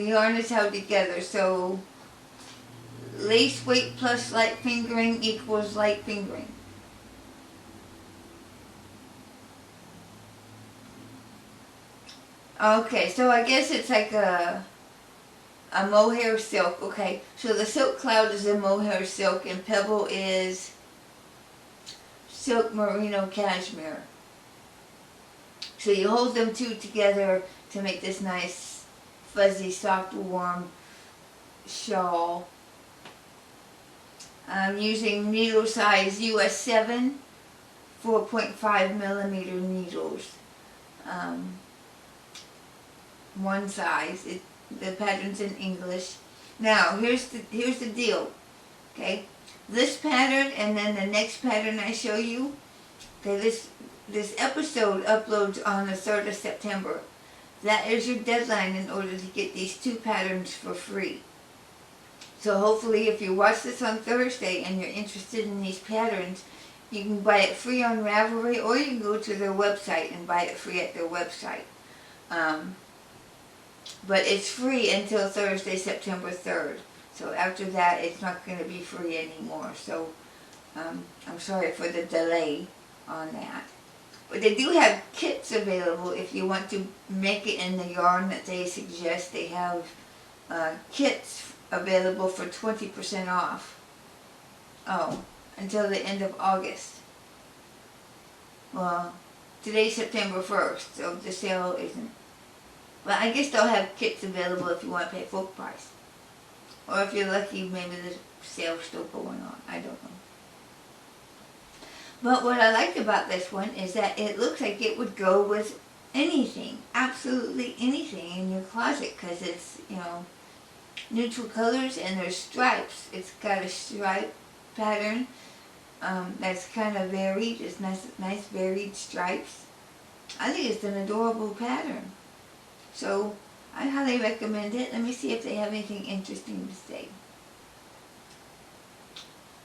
yarn is held together, so lace weight plus light fingering equals light fingering. Okay, so I guess it's like a mohair silk. Okay, so the silk cloud is a mohair silk and pebble is silk merino cashmere. So you hold them two together to make this nice fuzzy soft warm shawl. I'm using needle size US 7 4.5 millimeter needles. One size. The pattern's in English. Now here's the deal. Okay, this pattern and then the next pattern I show you. Okay, this episode uploads on the 3rd of September. That is your deadline in order to get these two patterns for free. So hopefully if you watch this on Thursday and you're interested in these patterns, you can buy it free on Ravelry, or you can go to their website and buy it free at their website. But it's free until Thursday, September 3rd. So after that, it's not going to be free anymore. So I'm sorry for the delay on that. But they do have kits available if you want to make it in the yarn that they suggest. They have kits available for 20% off. Oh, until the end of August. Well, today's September 1st, so the sale isn't. But I guess they'll have kits available if you want to pay full price. Or if you're lucky, maybe the sale's still going on. I don't know. But what I like about this one is that it looks like it would go with anything, absolutely anything in your closet, because it's, you know, neutral colors and there's stripes. It's got a stripe pattern that's kind of varied. It's nice varied stripes. I think it's an adorable pattern. So I highly recommend it. Let me see if they have anything interesting to say.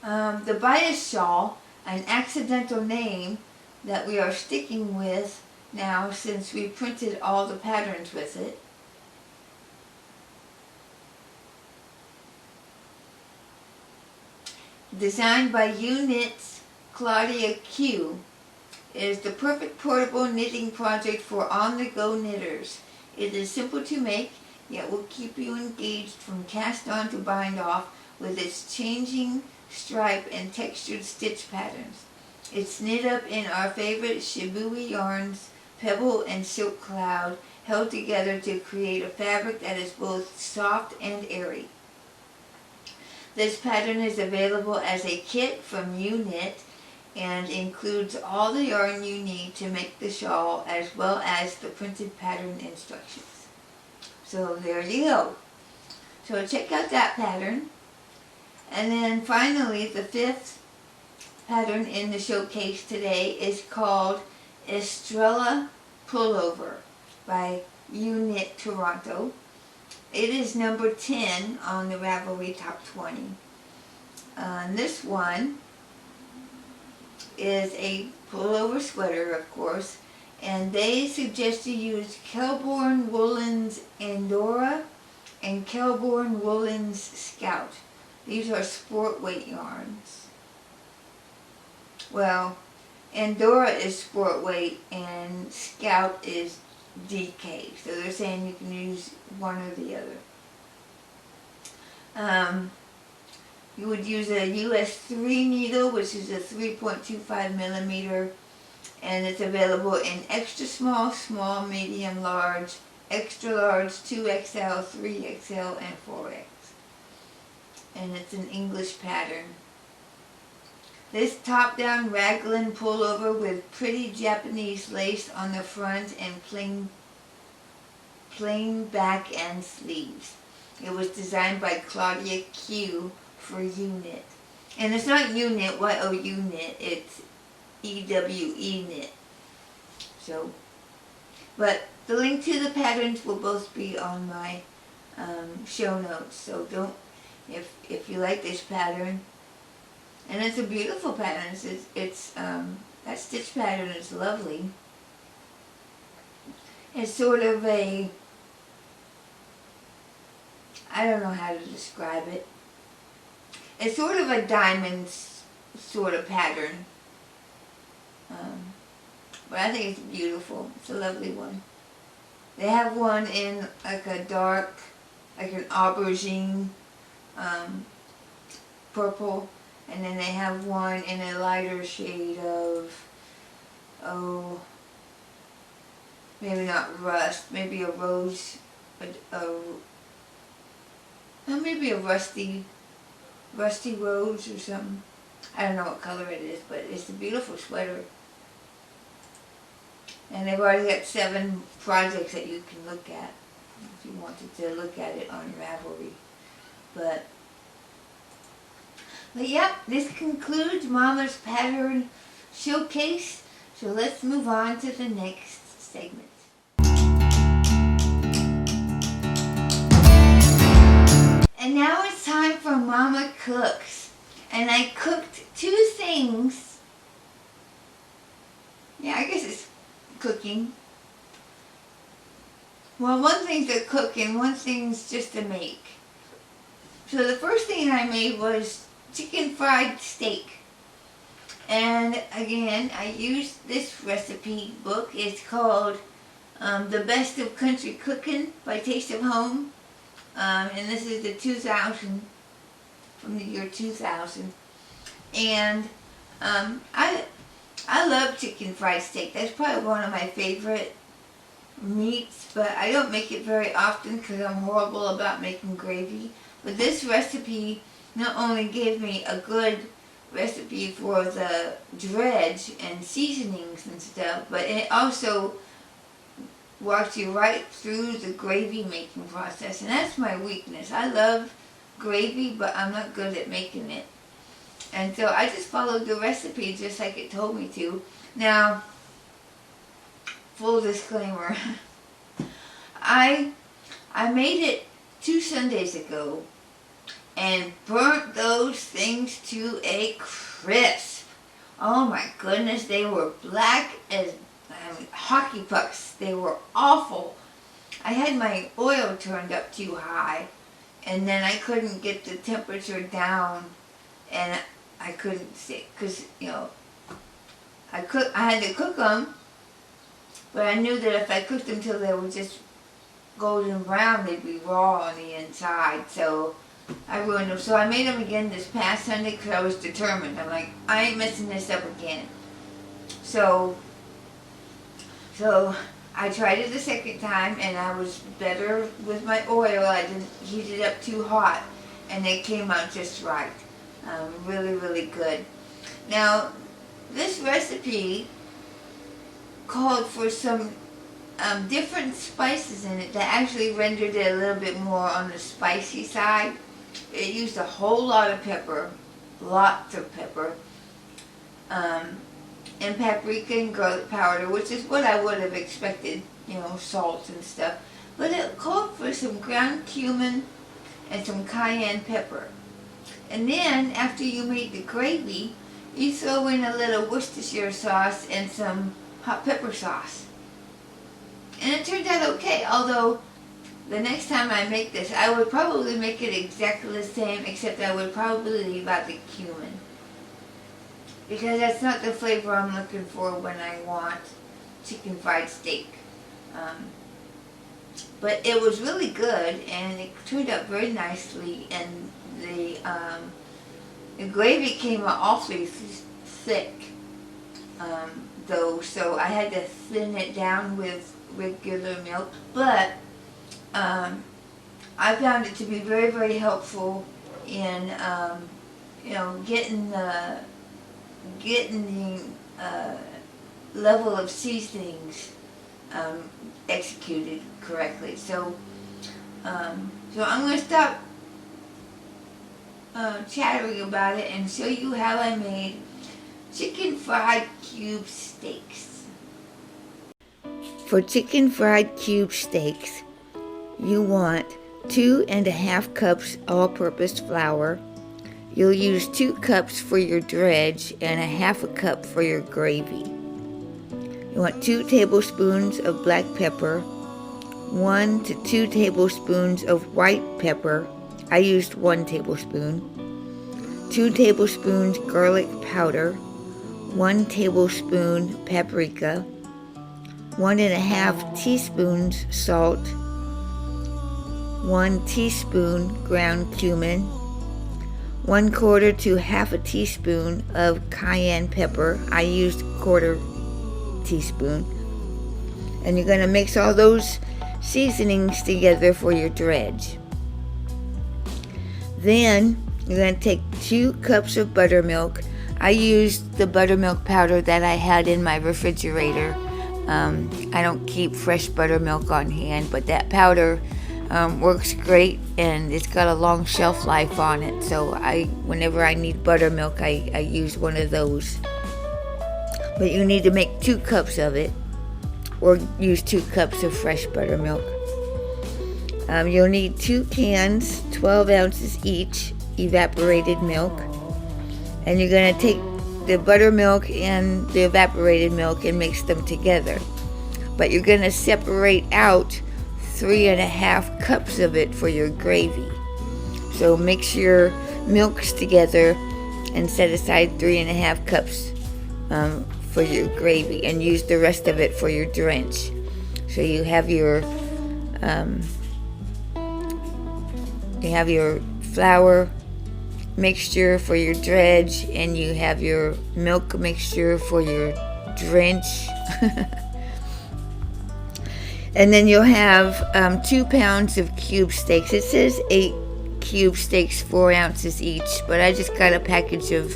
The bias shawl, an accidental name that we are sticking with now since we printed all the patterns with it. Designed by Knit's Claudia Q, is the perfect portable knitting project for on-the-go knitters. It is simple to make, yet will keep you engaged from cast on to bind off with its changing stripe and textured stitch patterns. It's knit up in our favorite Shibui yarns, Pebble and Silk Cloud, held together to create a fabric that is both soft and airy. This pattern is available as a kit from Knit and includes all the yarn you need to make the shawl as well as the printed pattern instructions. So there you go. So check out that pattern. And then finally, the fifth pattern in the showcase today is called Estrella Pullover by Knit Toronto. It is number 10 on the Ravelry Top 20. This one is a pullover sweater, of course, and they suggest you use Kelborn Woolens Andorra and Kelborn Woolens Scout. These are sport weight yarns. Well, Andorra is sport weight and Scout is DK, so they're saying you can use one or the other. You would use a US 3 needle, which is a 3.25 millimeter, and it's available in extra small, small, medium, large, extra large, 2XL, 3XL, and 4X. And it's an English pattern. This top-down raglan pullover with pretty Japanese lace on the front and plain back and sleeves. It was designed by Claudia Q for Knit. And it's not Knit, Y-O-U knit, it's E-W-E knit. So, but the link to the patterns will both be on my show notes. So don't, if you like this pattern, And it's a beautiful pattern. That stitch pattern is lovely. It's sort of a, I don't know how to describe it. It's sort of a diamond sort of pattern. But I think it's beautiful. It's a lovely one. They have one in like a dark, like an aubergine purple. And then they have one in a lighter shade of, maybe not rust, maybe a rose, maybe a rusty rose or something. I don't know what color it is, but it's a beautiful sweater. And they've already got 7 projects that you can look at if you wanted to look at it on Ravelry. But yep, this concludes Mama's pattern showcase. So let's move on to the next segment. And now it's time for Mama Cooks. And I cooked 2 things. Yeah, I guess it's cooking. Well, one thing's to cook and one thing's just to make. So the first thing I made was chicken fried steak. And again, I used this recipe book. It's called The Best of Country Cooking by Taste of Home. And this is from the year 2000. And I love chicken fried steak. That's probably one of my favorite meats, but I don't make it very often because I'm horrible about making gravy. But this recipe not only gave me a good recipe for the dredge and seasonings and stuff, but it also walks you right through the gravy making process, and that's my weakness. I love gravy, but I'm not good at making it. And so I just followed the recipe just like it told me to. Now, full disclaimer, I made it 2 Sundays ago and burnt those things to a crisp. Oh my goodness, they were black as hockey pucks. They were awful. I had my oil turned up too high, and then I couldn't get the temperature down, and I couldn't see, because, you know, I had to cook them, but I knew that if I cooked them till they were just golden brown, they'd be raw on the inside, so I ruined them. So I made them again this past Sunday because I was determined. I'm like, I ain't messing this up again. So I tried it the second time, and I was better with my oil. I didn't heat it up too hot, and they came out just right. Really, really good. Now, this recipe called for some different spices in it that actually rendered it a little bit more on the spicy side. It used a whole lot of pepper, lots of pepper, and paprika and garlic powder, which is what I would have expected, you know, salt and stuff. But it called for some ground cumin and some cayenne pepper. And then, after you make the gravy, you throw in a little Worcestershire sauce and some hot pepper sauce. And it turned out okay, although the next time I make this, I would probably make it exactly the same, except I would probably leave out the cumin, because that's not the flavor I'm looking for when I want chicken fried steak. But it was really good, and it turned out very nicely, and the gravy came out awfully thick, though, so I had to thin it down with regular milk. But I found it to be very, very helpful in you know, getting the level of seasonings executed correctly. So I'm going to stop chattering about it and show you how I made chicken fried cube steaks. For chicken fried cube steaks, you want 2½ cups all-purpose flour. you'll use 2 cups for your dredge and a half a cup for your gravy. You want 2 tablespoons of black pepper, 1 to 2 tablespoons of white pepper. I used 1 tablespoon. 2 tablespoons garlic powder, 1 tablespoon paprika, 1½ teaspoons salt, 1 teaspoon ground cumin, 1/4 to half a teaspoon of cayenne pepper. I used 1/4 teaspoon. And you're going to mix all those seasonings together for your dredge. Then you're going to take 2 cups of buttermilk. I used the buttermilk powder that I had in my refrigerator. I don't keep fresh buttermilk on hand, but that powder works great, and it's got a long shelf life on it. So whenever I need buttermilk, I use one of those. But you need to make 2 cups of it, or use 2 cups of fresh buttermilk. You'll need 2 cans, 12 ounces each, evaporated milk. And you're going to take the buttermilk and the evaporated milk and mix them together. But you're going to separate out 3½ cups of it for your gravy. So mix your milks together and set aside 3½ cups for your gravy, and use the rest of it for your drench. So you have your flour mixture for your dredge, and you have your milk mixture for your drench. And then you'll have 2 pounds of cube steaks. It says 8 cube steaks, 4 ounces each, but I just got a package of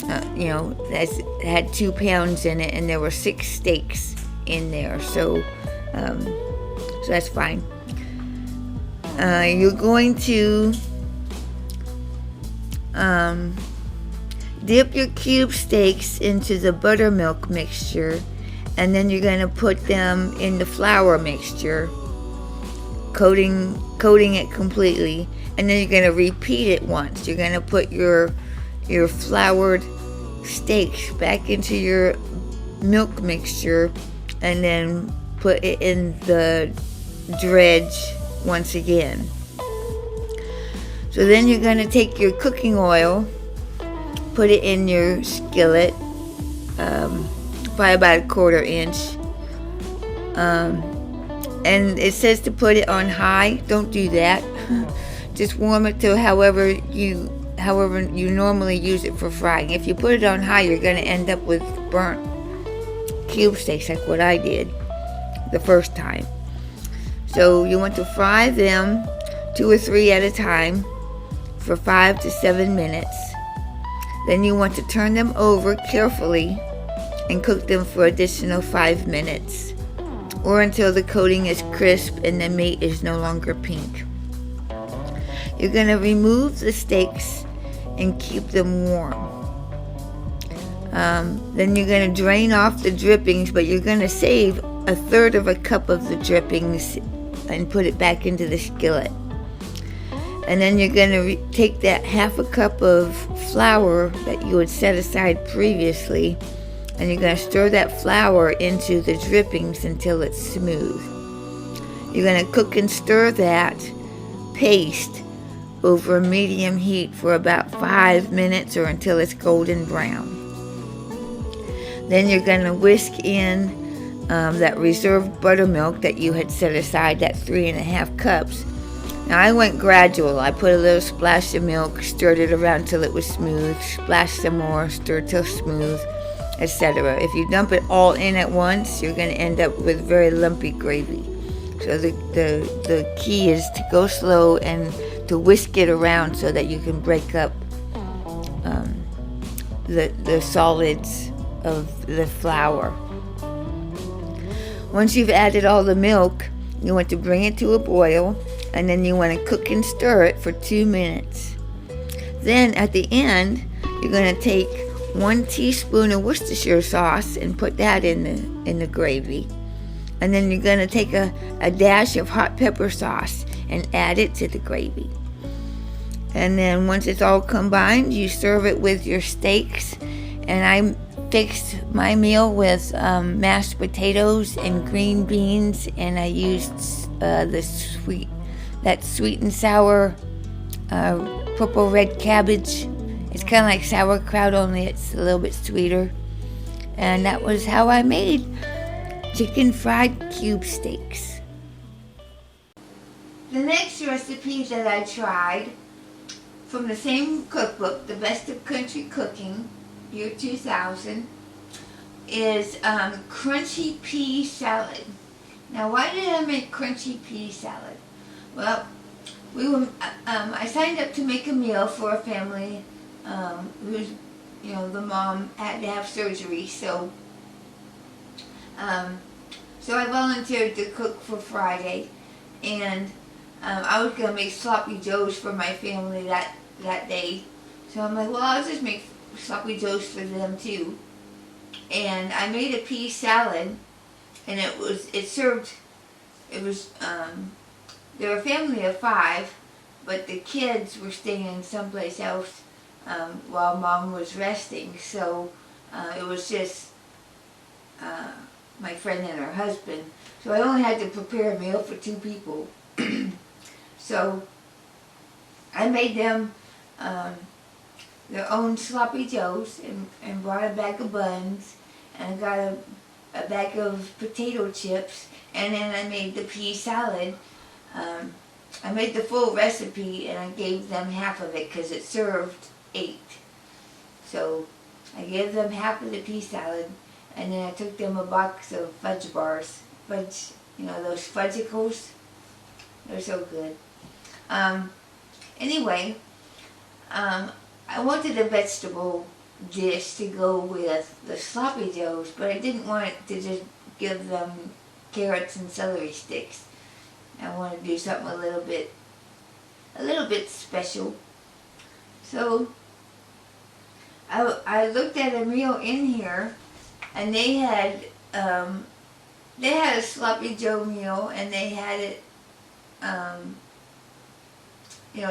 that had 2 pounds in it, and there were 6 steaks in there, so that's fine. You're going to dip your cube steaks into the buttermilk mixture, and then you're going to put them in the flour mixture, coating it completely, and then you're going to repeat it once. You're going to put your floured steaks back into your milk mixture, and then put it in the dredge once again. So then you're going to take your cooking oil, put it in your skillet, by about 1/4 inch, and it says to put it on high. Don't do that. Just warm it to however you normally use it for frying. If you put it on high, you're going to end up with burnt cube steaks, like what I did the first time. So you want to fry them 2 or 3 at a time for 5 to 7 minutes. Then you want to turn them over carefully and cook them for additional 5 minutes, or until the coating is crisp and the meat is no longer pink. You're going to remove the steaks and keep them warm. Then you're going to drain off the drippings, but you're going to save 1/3 cup of the drippings and put it back into the skillet. And then you're going to take that 1/2 cup of flour that you had set aside previously, and you're going to stir that flour into the drippings until it's smooth. You're going to cook and stir that paste over medium heat for about 5 minutes, or until it's golden brown. Then you're going to whisk in that reserved buttermilk that you had set aside, that 3½ cups. Now I went gradual. I put a little splash of milk, stirred it around till it was smooth, splashed some more, stirred till smooth, etc. If you dump it all in at once, you're going to end up with very lumpy gravy. So the key is to go slow and to whisk it around so that you can break up the solids of the flour. Once you've added all the milk, you want to bring it to a boil, and then you want to cook and stir it for 2 minutes. Then at the end, you're going to take 1 teaspoon of Worcestershire sauce and put that in the gravy. And then you're going to take a dash of hot pepper sauce and add it to the gravy. And then once it's all combined, you serve it with your steaks. And I fixed my meal with mashed potatoes and green beans, and I used that sweet and sour purple red cabbage. It's kind of like sauerkraut, only it's a little bit sweeter. And that was how I made chicken fried cube steaks. The next recipe that I tried from the same cookbook, The Best of Country Cooking, year 2000, is crunchy pea salad. Now, why did I make crunchy pea salad? Well, I signed up to make a meal for a family who's, the mom had to have surgery, so I volunteered to cook for Friday, and I was going to make sloppy joes for my family that day. So I'm like, well, I'll just make sloppy joes for them too. And I made a pea salad, and they were a family of 5, but the kids were staying someplace else while Mom was resting. So it was just my friend and her husband. So I only had to prepare a meal for 2 people. So I made them their own sloppy joes and brought a bag of buns, and I got a bag of potato chips, and then I made the pea salad. I made the full recipe, and I gave them half of it because it served 8. So I gave them half of the pea salad, and then I took them a box of fudge bars. Fudge, those fudgicles. They're so good. Anyway, I wanted a vegetable dish to go with the sloppy joes, but I didn't want it to just give them carrots and celery sticks. I wanted to do something a little bit special. So I looked at a meal in here, and they had a sloppy joe meal, and they had it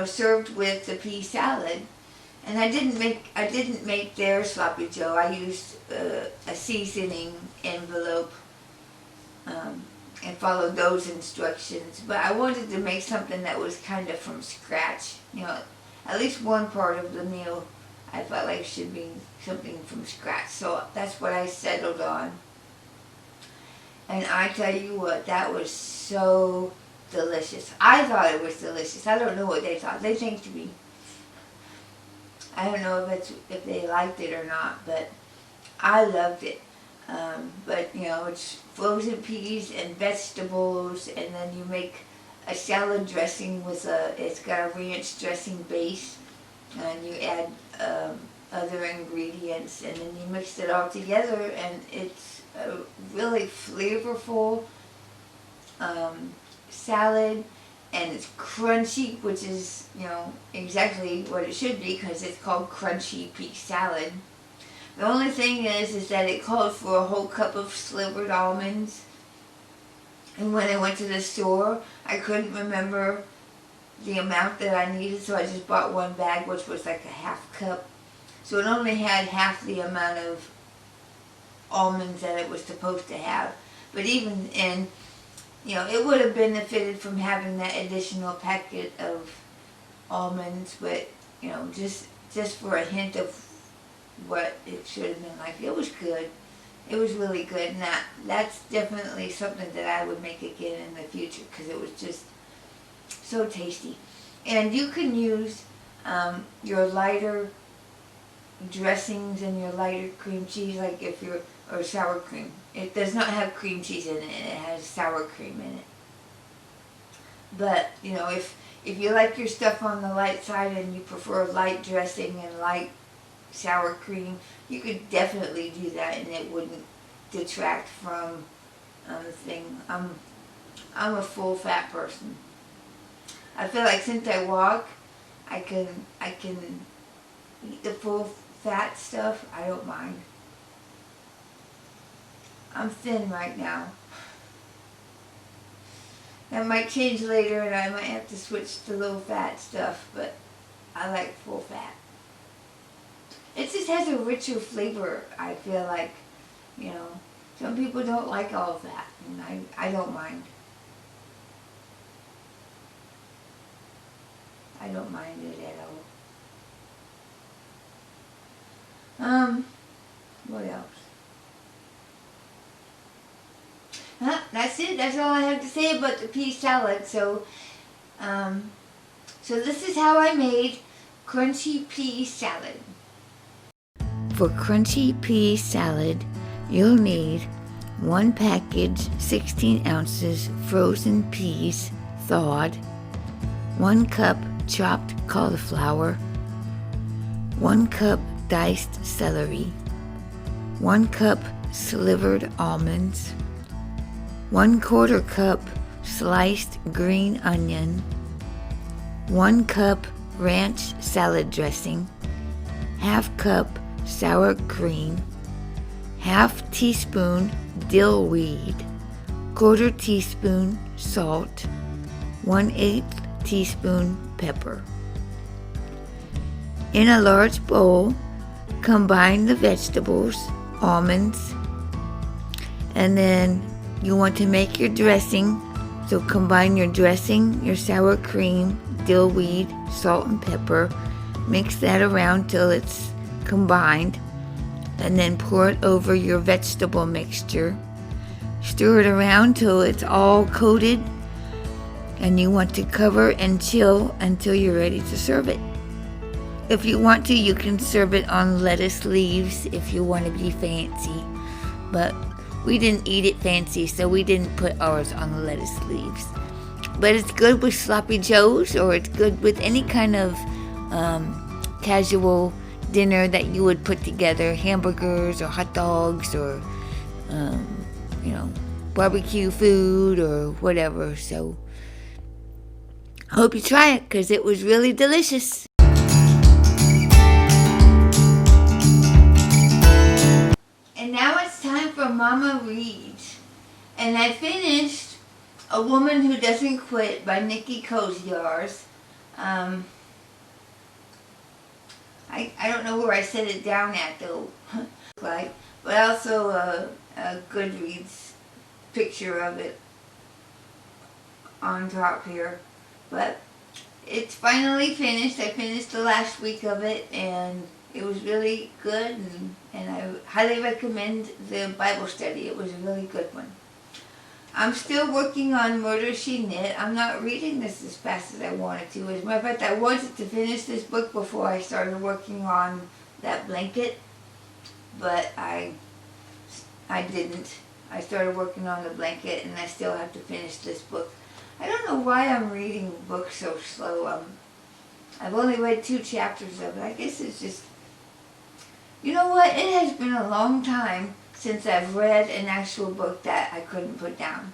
served with the pea salad. And I didn't make their sloppy joe. I used a seasoning envelope and followed those instructions. But I wanted to make something that was kind of from scratch. At least one part of the meal I felt like should be something from scratch. So that's what I settled on. And I tell you what, that was so delicious. I thought it was delicious. I don't know what they thought. They think to me. I don't know if they liked it or not, but I loved it. But it's frozen peas and vegetables, and then you make a salad dressing it's got a ranch dressing base, and you add other ingredients, and then you mix it all together, and it's a really flavorful salad. And it's crunchy, which is, exactly what it should be, because it's called crunchy pea salad. The only thing is that it calls for a whole cup of slivered almonds. And when I went to the store, I couldn't remember the amount that I needed, so I just bought one bag, which was like a half cup. So it only had half the amount of almonds that it was supposed to have. But even in it would have benefited from having that additional packet of almonds, but, just for a hint of what it should have been like. It was good. It was really good, and that's definitely something that I would make again in the future, because it was just so tasty. And you can use your lighter dressings and your lighter cream cheese, like or sour cream. It does not have cream cheese in it, and it has sour cream in it. But, if you like your stuff on the light side and you prefer light dressing and light sour cream, you could definitely do that, and it wouldn't detract from the thing. I'm a full fat person. I feel like since I walk, I can eat the full fat stuff. I don't mind. I'm thin right now. That might change later, and I might have to switch to low fat stuff, but I like full fat. It just has a richer flavor, I feel like, you know. Some people don't like all fat, and I don't mind. I don't mind it at all. What else? That's it. That's all I have to say about the pea salad. So this is how I made crunchy pea salad. For crunchy pea salad, you'll need 1 package 16 ounces frozen peas, thawed, 1 cup chopped cauliflower, 1 cup diced celery, 1 cup slivered almonds, 1/4 cup sliced green onion, 1 cup ranch salad dressing, 1/2 cup sour cream, 1/2 teaspoon dill weed, 1/4 teaspoon salt, 1/8 teaspoon pepper. In a large bowl, combine the vegetables, almonds, and then you want to make your dressing. So combine your dressing, your sour cream, dill weed, salt and pepper. Mix that around till it's combined, and then pour it over your vegetable mixture. Stir it around till it's all coated, and you want to cover and chill until you're ready to serve it. If you want to, you can serve it on lettuce leaves if you want to be fancy, but we didn't eat it fancy, so we didn't put ours on the lettuce leaves. But it's good with sloppy joes, or it's good with any kind of casual dinner that you would put together, hamburgers or hot dogs or barbecue food or whatever. So I hope you try it, because it was really delicious. And now it's time for Mama Reads. And I finished A Woman Who Doesn't Quit by Nikki Koziarz. I don't know where I set it down at though, but also a Goodreads picture of it on top here. But it's finally finished. I finished the last week of it, and it was really good, and I highly recommend the Bible study. It was a really good one. I'm still working on Murder, She Knit. I'm not reading this as fast as I wanted to. As a matter of fact, I wanted to finish this book before I started working on that blanket, but I didn't. I started working on the blanket, and I still have to finish this book. I don't know why I'm reading books so slow. I've only read 2 chapters of it. I guess it's just, you know what? It has been a long time since I've read an actual book that I couldn't put down.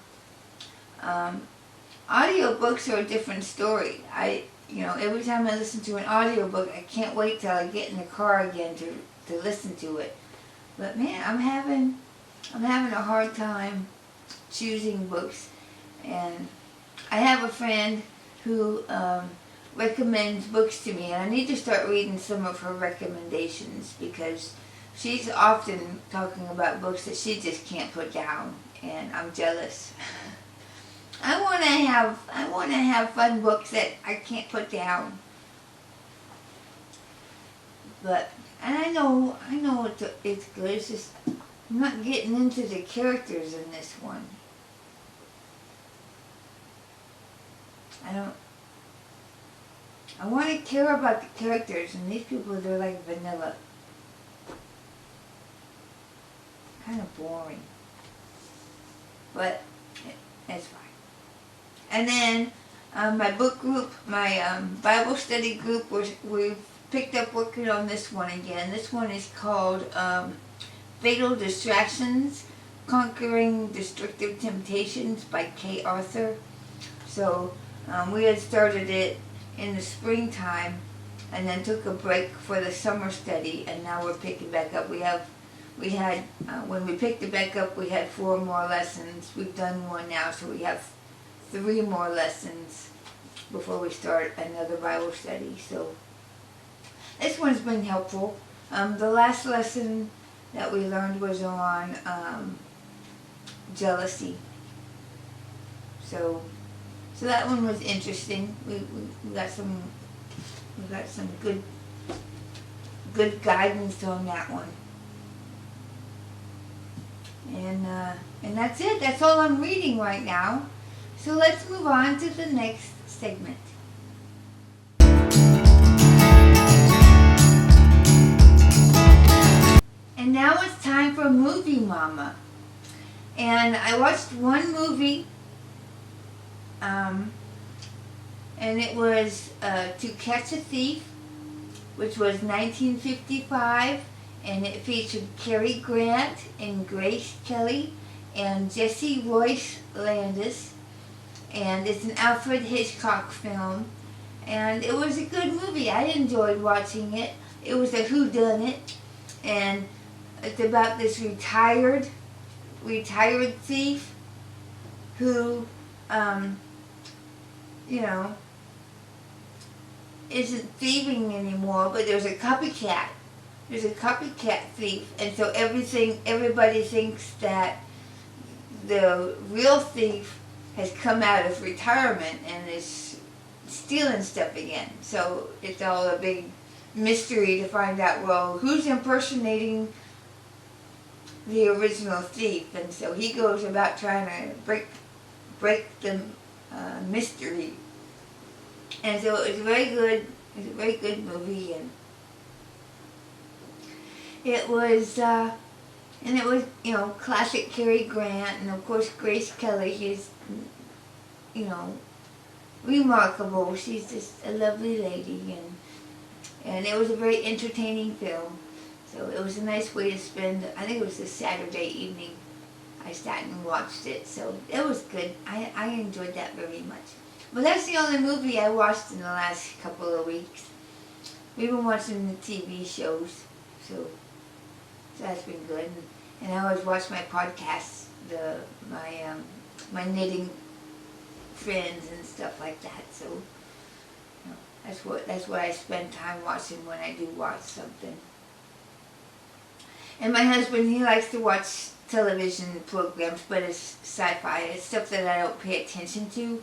Audiobooks are a different story. Every time I listen to an audiobook, I can't wait till I get in the car again to listen to it. But man, I'm having a hard time choosing books. And I have a friend who recommends books to me, and I need to start reading some of her recommendations, because she's often talking about books that she just can't put down, and I'm jealous. I want to have fun books that I can't put down. And I know it's good. It's just I'm not getting into the characters in this one. I want to care about the characters, and these people, they're like vanilla. Kind of boring. But it's fine. And then my book group, my Bible study group, we've picked up working on this one again. This one is called Fatal Distractions, Conquering Destructive Temptations by Kay Arthur. So we had started it in the springtime and then took a break for the summer study, and now we're picking back up. When we picked it back up, we had 4 more lessons. We've done 1 now, so we have 3 more lessons before we start another Bible study. So this one's been helpful. The last lesson that we learned was on jealousy. So that one was interesting. We got some good guidance on that one. And that's it. That's all I'm reading right now. So let's move on to the next segment. And now it's time for Movie Mama. And I watched one movie, and it was To Catch a Thief, which was 1955, and it featured Cary Grant and Grace Kelly and Jesse Royce Landis, and it's an Alfred Hitchcock film, and it was a good movie. I enjoyed watching it. It was a whodunit, and it's about this retired thief who, isn't thieving anymore, but there's a copycat. There's a copycat thief, and so everybody thinks that the real thief has come out of retirement and is stealing stuff again. So it's all a big mystery to find out, well, who's impersonating the original thief, and so he goes about trying to break the mystery. And so it was very good. It was a very good movie, and it was classic Cary Grant, and of course Grace Kelly. She's remarkable. She's just a lovely lady, and it was a very entertaining film. So it was a nice way to spend, I think it was a Saturday evening, I sat and watched it. So it was good. I enjoyed that very much. But that's the only movie I watched in the last couple of weeks. We've been watching the TV shows, so that's been good. And I always watch my podcasts, my knitting friends and stuff like that. So that's what I spend time watching when I do watch something. And my husband, he likes to watch television programs, but it's sci-fi. It's stuff that I don't pay attention to.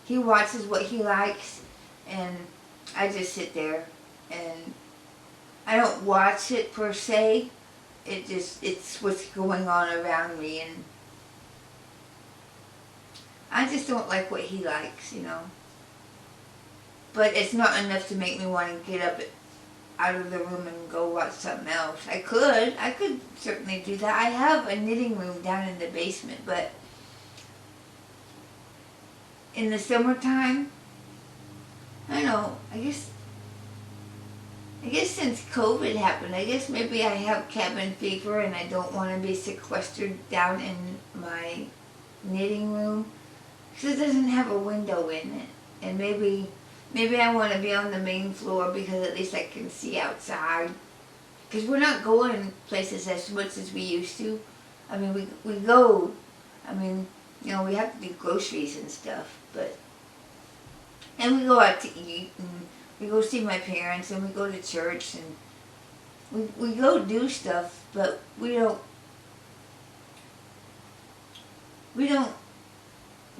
He watches what he likes, and I just sit there, and I don't watch it per se. It's what's going on around me, and I just don't like what he likes, But it's not enough to make me want to get up out of the room and go watch something else. I could certainly do that. I have a knitting room down in the basement, but in the summertime, I don't know, I guess since COVID happened, I guess maybe I have cabin fever and I don't want to be sequestered down in my knitting room because it doesn't have a window in it. And maybe I want to be on the main floor because at least I can see outside. Because we're not going places as much as we used to. I mean, we go, we have to do groceries and stuff, and we go out to eat, and we go see my parents, and we go to church, and we go do stuff, but we don't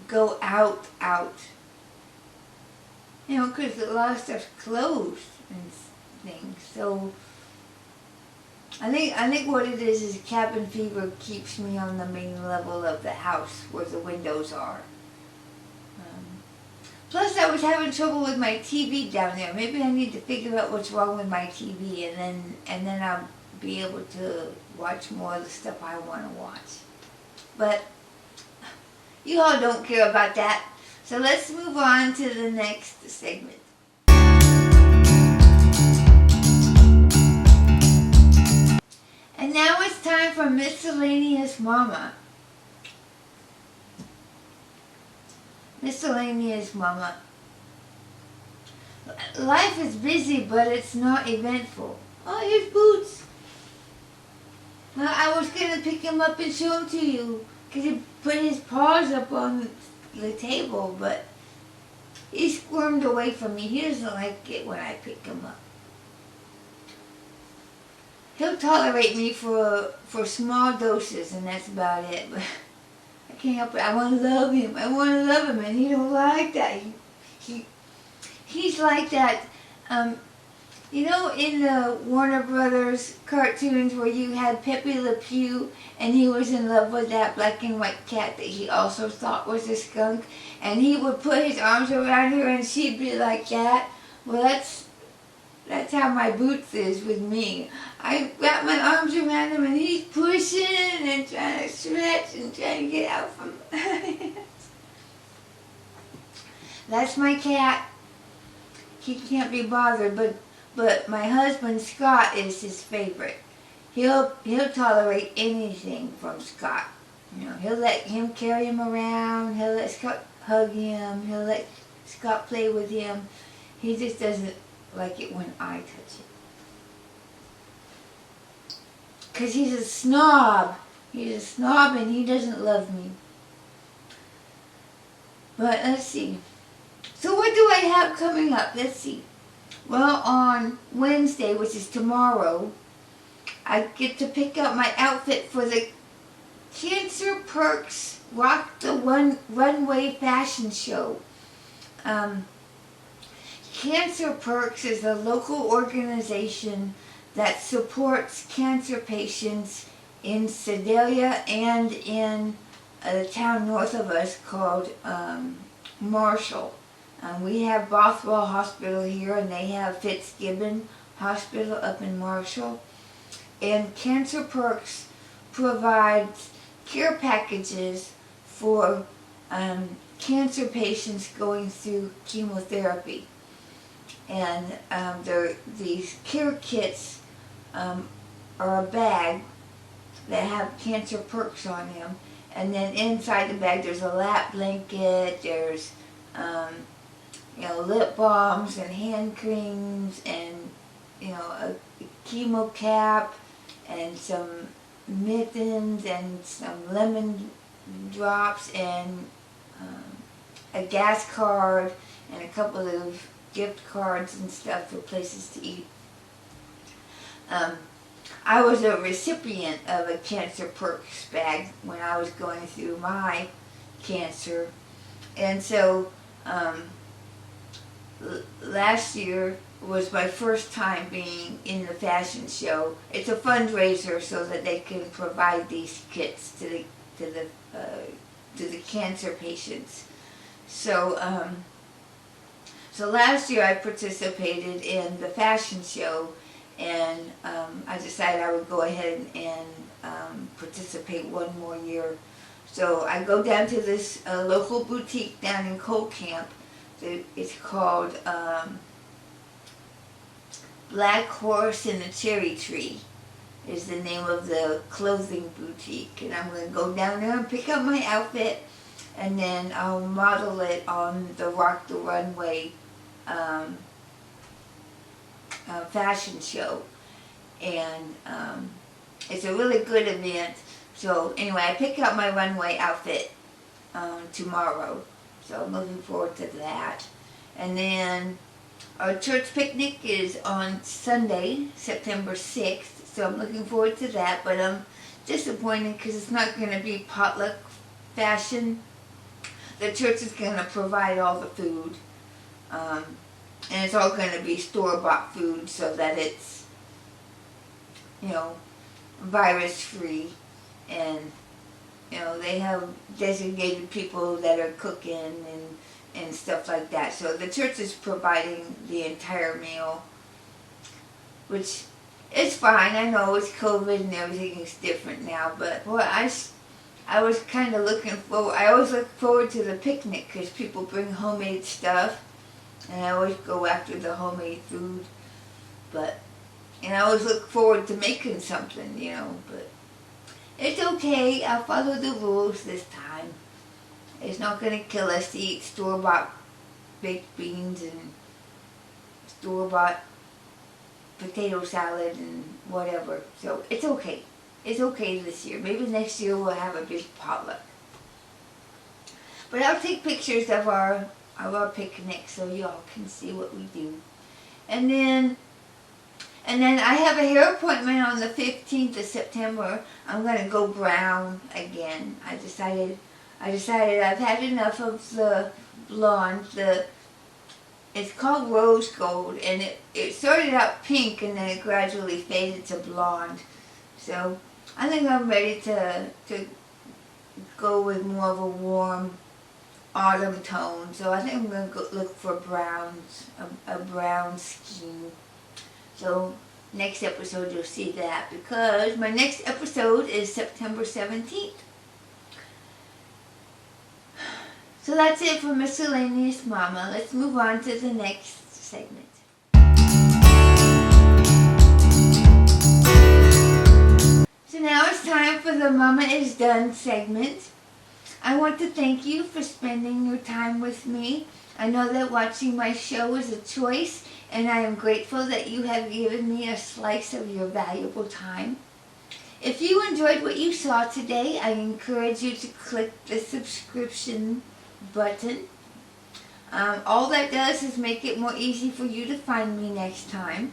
go out, because a lot of stuff's closed and things. So I think what it is cabin fever keeps me on the main level of the house where the windows are. Plus, I was having trouble with my TV down there. Maybe I need to figure out what's wrong with my TV, and then I'll be able to watch more of the stuff I want to watch. But you all don't care about that. So let's move on to the next segment. And now it's time for Miscellaneous Mama. Miscellaneous Mama. Life is busy, but it's not eventful. Oh, here's Boots. Well, I was going to pick him up and show him to you, because he put his paws up on the table, but he squirmed away from me. He doesn't like it when I pick him up. he'll tolerate me for small doses, and that's about it. But I can't help it. I want to love him. I want to love him, and he don't like that. He's like that. You know, in the Warner Brothers cartoons where you had Pepe Le Pew and he was in love with that black and white cat that he also thought was a skunk, and he would put his arms around her and she'd be like that? Well, that's how my Boots is with me. I wrap my arms around him and he's pushing and trying to stretch and trying to get out from my hands. That's my cat. He can't be bothered, but my husband Scott is his favorite. He'll tolerate anything from Scott. You know, he'll let him carry him around. He'll let Scott hug him. He'll let Scott play with him. He just doesn't like it when I touch it. 'Cause he's a snob. He's a snob and he doesn't love me. But let's see. So what do I have coming up? Let's see. Well, on Wednesday, which is tomorrow, I get to pick out my outfit for the Cancer Perks Rock the Runway Fashion Show. Cancer Perks is a local organization that supports cancer patients in Sedalia and in a town north of us called Marshall. We have Bothwell Hospital here, and they have Fitzgibbon Hospital up in Marshall. And Cancer Perks provides care packages for cancer patients going through chemotherapy. And these care kits are a bag that have Cancer Perks on them. And then inside the bag there's a lap blanket, there's lip balms and hand creams and, a chemo cap and some mittens and some lemon drops and a gas card and a couple of gift cards and stuff for places to eat. I was a recipient of a Cancer Perks bag when I was going through my cancer. And so last year was my first time being in the fashion show. It's a fundraiser so that they can provide these kits to the cancer patients. So so last year I participated in the fashion show, and I decided I would go ahead and participate one more year. So I go down to this local boutique down in Coal Camp. It's called Black Horse and the Cherry Tree is the name of the clothing boutique. And I'm going to go down there and pick up my outfit, and then I'll model it on the Rock the Runway fashion show. And it's a really good event. So anyway, I pick out my runway outfit tomorrow. So I'm looking forward to that. And then our church picnic is on Sunday, September 6th. So I'm looking forward to that. But I'm disappointed because it's not going to be potluck fashion. The church is going to provide all the food. And it's all going to be store-bought food so that it's, virus-free. And, they have designated people that are cooking and stuff like that. So the church is providing the entire meal, which is fine. I know it's COVID and everything is different now, but boy, I was kind of looking forward. I always look forward to the picnic because people bring homemade stuff, and I always go after the homemade food. And I always look forward to making something, but it's okay. I'll follow the rules this time. It's not going to kill us to eat store-bought baked beans and store-bought potato salad and whatever. So it's okay. It's okay this year. Maybe next year we'll have a big potluck. But I'll take pictures of our And then I have a hair appointment on the 15th of September. I'm going to go brown again. I decided I've had enough of the blonde. It's called rose gold, and it started out pink and then it gradually faded to blonde. So I think I'm ready to go with more of a warm autumn tone. So I think I'm going to look for browns, a brown scheme. So next episode you'll see that, because my next episode is September 17th. So that's it for Miscellaneous Mama. Let's move on to the next segment. So now it's time for the Mama is Done segment. I want to thank you for spending your time with me. I know that watching my show is a choice, and I am grateful that you have given me a slice of your valuable time. If you enjoyed what you saw today, I encourage you to click the subscription button. All that does is make it more easy for you to find me next time.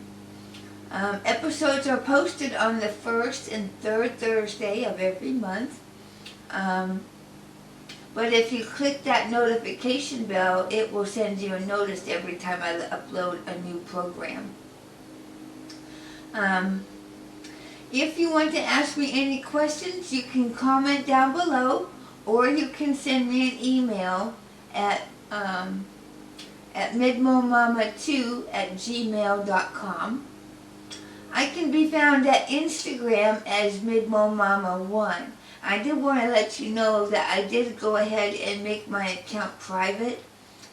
Episodes are posted on the first and third Thursday of every month. But if you click that notification bell, it will send you a notice every time I upload a new program. If you want to ask me any questions, you can comment down below, or you can send me an email at midmomama2@gmail.com. I can be found at Instagram as MidMOMama1. I did want to let you know that I did go ahead and make my account private,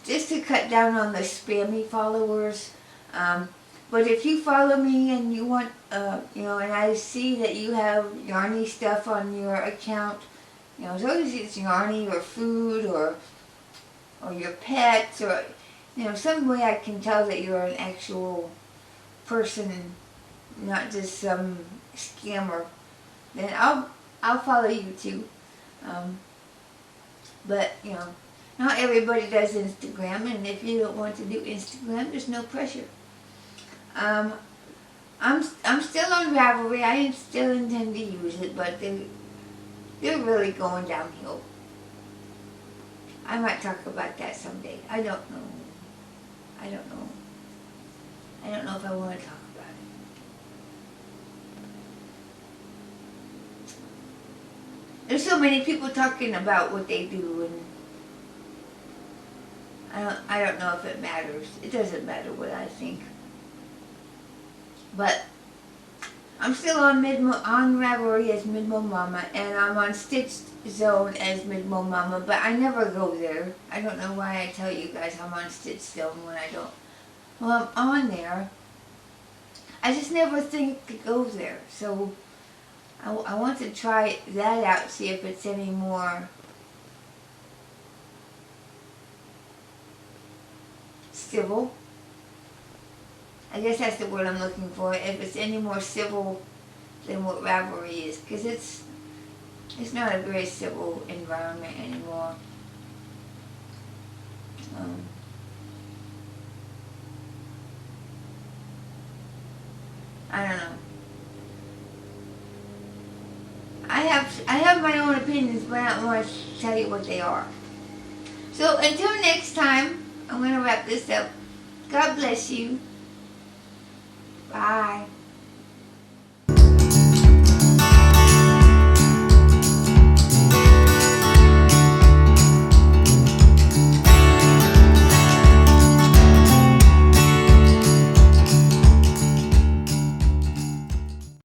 just to cut down on the spammy followers. But if you follow me and you want, and I see that you have yarny stuff on your account, as long as it's yarny or food or your pets or, some way I can tell that you're an actual person, not just some scammer, then I'll follow you too. But not everybody does Instagram, and if you don't want to do Instagram, there's no pressure. I'm still on Ravelry. I still intend to use it, but they're really going downhill. I might talk about that someday. I don't know. I don't know if I want to talk about it. There's so many people talking about what they do, and I don't know if it matters. It doesn't matter what I think. But I'm still on Ravelry as MidMOMama, and I'm on Stitched.Zone as MidMOMama, but I never go there. I don't know why I tell you guys I'm on Stitched.Zone when I don't. Well, I'm on there. I just never think to go there. So I want to try that out, see if it's any more civil. I guess that's the word I'm looking for. If it's any more civil than what Ravelry is, because it's not a very civil environment anymore. I don't know. I have my own opinions, but I don't want to tell you what they are. So until next time, I'm going to wrap this up. God bless you. Bye.